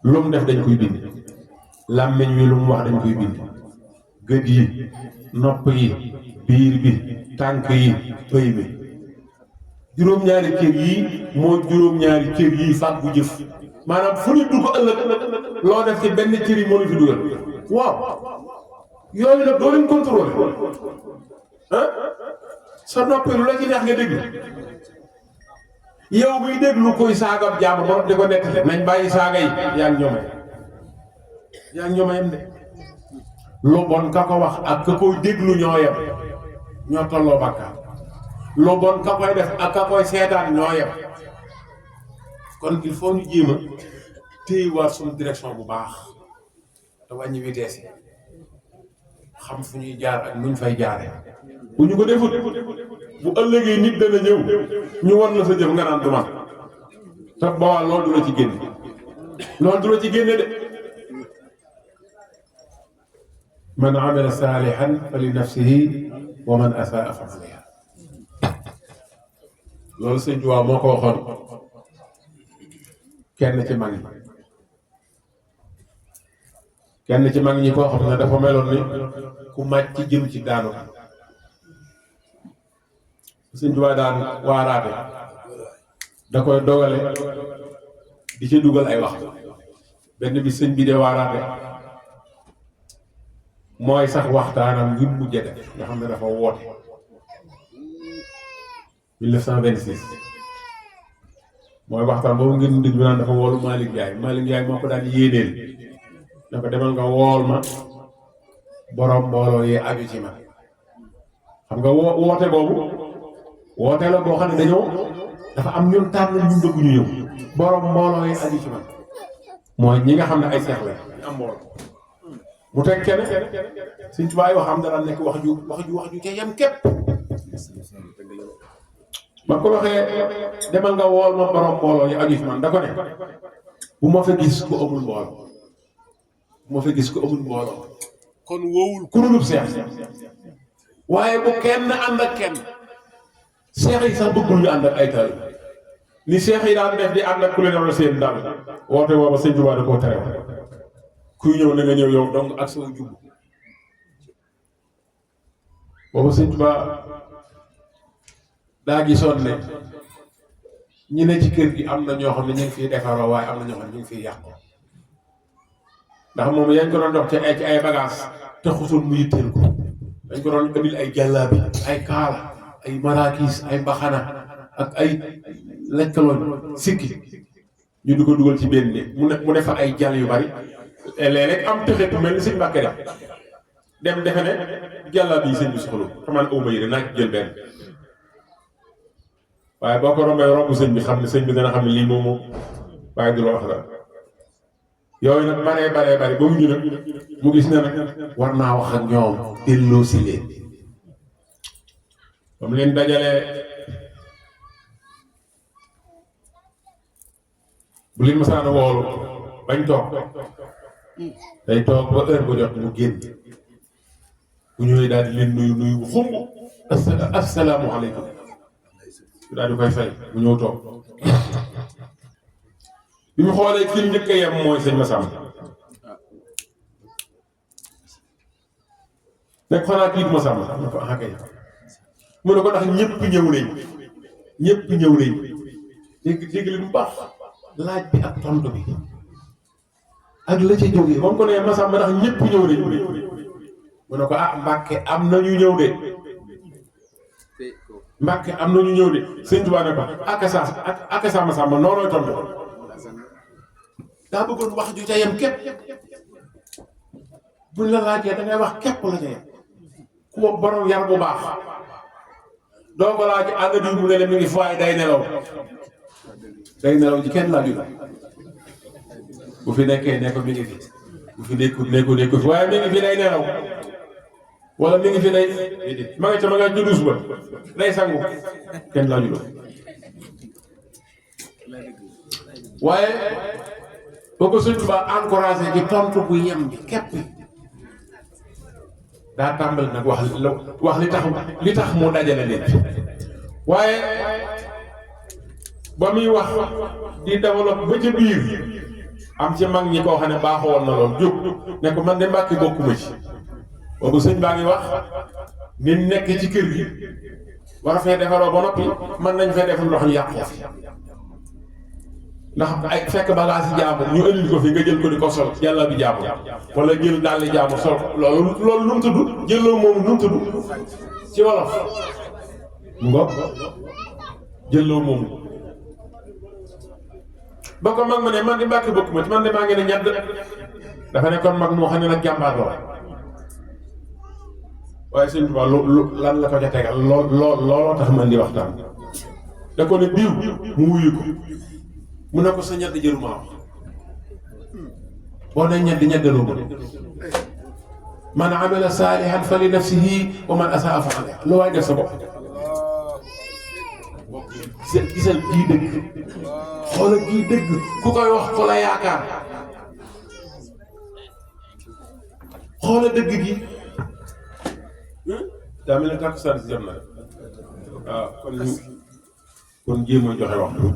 lu mu def dañ koy bind làmmiñ wi lu mu wax dañ koy bind gët yi nopp yi biir bi tànk yi pëy bi juróom-ñaari cër yii moo juróom-ñaari cër yii fàggu jëf maanaam fu ñu dugg ëllëg loo def ci benn cër yi moo la fi dugal waaw yooyu nag doo leen contrôler ah sa noppi lu la ci neex nga déglu yow muy déglu koy saagam jàmm ba di ko nekk nañ bàyyi saaga yi yaa ngi ñooma yem de lu bon ka ko wax ak ka koy déglu ñoo yem ñoo tolloo bàkkaar lu bon ka koy def ak ka koy seetaan ñoo yem kon il faut ñu jéem a téyewaat suñu direction bu baax te wàññi vitesse yi xam fu ñuy jaar ak nuñ fay jaaree bu ñu ko defut bu ëllëgee nit dana ñëw ñu war la sa jëf nga naan du man te boobaa loolu du la ci génne loolu du la ci génne de man amila saalihan fa li nafsihi wa man asaa fa alayha loolu sëñ Tuubaa moo ko waxoon kenn ci mag ñi koo xam ne dafa meloon ni ku màcc ci jëm ci daanu sëñ Tuubaa daan waaraate da koy dogale di ci dugal ay wax benn bi sëñ bi de waaraate mooy sax waxtaanam ngir mujj def nga xam ne dafa woote 1926 mooy waxtaan boobu ngeen dégg bi naan dafa woolu Malick Ndiaye moo ko daan yéeneel ne ko demal nga wool ma borom mbooloo yi aju ci man xam nga woote boobu woote la boo xam ne dafa am ñun tànn ñu bëgg ñu ñëw borom mbooloo yi aju ci man mooy ñi nga xam ne ay seex la ñu am mbooloo mu teg kenn Sëñ Tuubaa yoo xam dara nekk wax ju ca yem képp ma ko waxee demal nga wool ma borom mbooloo yi aju ci man da ko ne bu ma fa gis ko amul mbooloo kon woowul kurulub seex waaye bu kenn ànd ak kenn seex yi sax bëggul ñu ànd ak ay taal ni seex yi daan def di ànd ak ku leen wala seen dal woote booba Sëñ Tuubaa da koo tere kuy ñëw na nga ñëw yow donc ak sama jub booba Sëñ Tuubaa daa gisoon ne ñi ne ci kër gi am na ñoo xam ne ñu ngi fiy defaroo waaye am na ñoo xam ne ñu ngi fiy yàqu ndax moom yañ ko doon dox ci ay bagages te xusul mu yitteel ko dañ ko doon indil ay jàllaabi ay kaala ay maraakis ay mbaxana ak ay lekkaloon sikki ñu di ko dugal ci benn néeg mu def ay jàll yu bari léeg-léeg am tëxetu mel ni sëñ Mbàkke dem defe ne jàllaabi yi sëñ bi soxla xamaa ne awma yére naa ci jël benn waaye boo ko rombee romb sëñ bi xam ne sëñ bi dana xam ne lii moom waaye du la wax la yooyu nag baree bari ba mu ñu nag mu gis ne nag war naa wax ak ñoom delloo si leen ba mu leen dajalee bu leen masaana woolu bañ toog day toog ba heure ba jot mu génn bu ñëwee daal di leen nuyu bu xumb assalaamu aleykum daal di koy fay mu ñëw toog bi mu xoolee ki njëkk a yem mooy sëñ Massamba nekk xanaa kii du Massamba ne ko ah kay mu ne ko ndax ñëpp ñëw nañ dégg li bu baax laaj bi ak tontu bi ak la ci jógee ba mu ko nee Masamba ndax ñëpp ñëw nañ mu ne ko ah Mbàkke am na ñu ñëw de Mbàkke am na ñu ñëw de sëñ Tuubaa ne ko ak sa Masamba noonu tontu daa bëggoon wax ju ca yem képp buñ la laajee da ngay wax képp la ca yem ku borom yar bu baax doo ko laaj ànd diw mu ne la mi ngi fay day nelaw ci kenn laaju la bu fi nekkee ne ko mi ngi fi bu fi nekku fi waaye mi ngi fi day nelaw wala mi ngi fi day ma nga judus ba day sangu kenn laaju la waaye boo ko Sëñ Tuubaa encouragé ci tontu bu yem bi képp daa tàmbali nag wax li tax mu dajale nit waaye ba muy wax di développe ba ca biir am ci mag ñi koo xam ne baaxoon na lool jóg ne ko man de Mbàkke bokkuma ci boobu sëñ baa ngi wax ni nekk ci kër gi war fee defaroo ba noppi mën nañ fee def ndox ñu yàqoo fi ndax ay fekk bagage yi jaamu ñu indi ko fi nga jël ko di ko sol yàlla bi jaamu wala jël dàll jaamu sol loolu nu mu tudd jëloo moom nu mu tudd ci wolof mu ngoog jëloo moom ba ko mag ma ne man di Mbàkke bokk ma ci man de maa ngi ne ñett dafa ne kon mag moo xam ne nag jàmbaar la waaye Sëñ Tuubaa lan la ko ca tegal looloo tax man di waxtaan da ko ne diw mu wuyu ko mu ne ko sa ñett jëruma wax boo ne ñeddaloo ma man amila saalihan fa li nafsihi wa man asaa fa alayha lu waay def sa bopp gisal kii dëgg xoolal kii dëgg ku koy wax ko la yaakaar xoolal dëgg gi daa mel ne takkusaan si jot na waaw kon jéem a joxe waxtu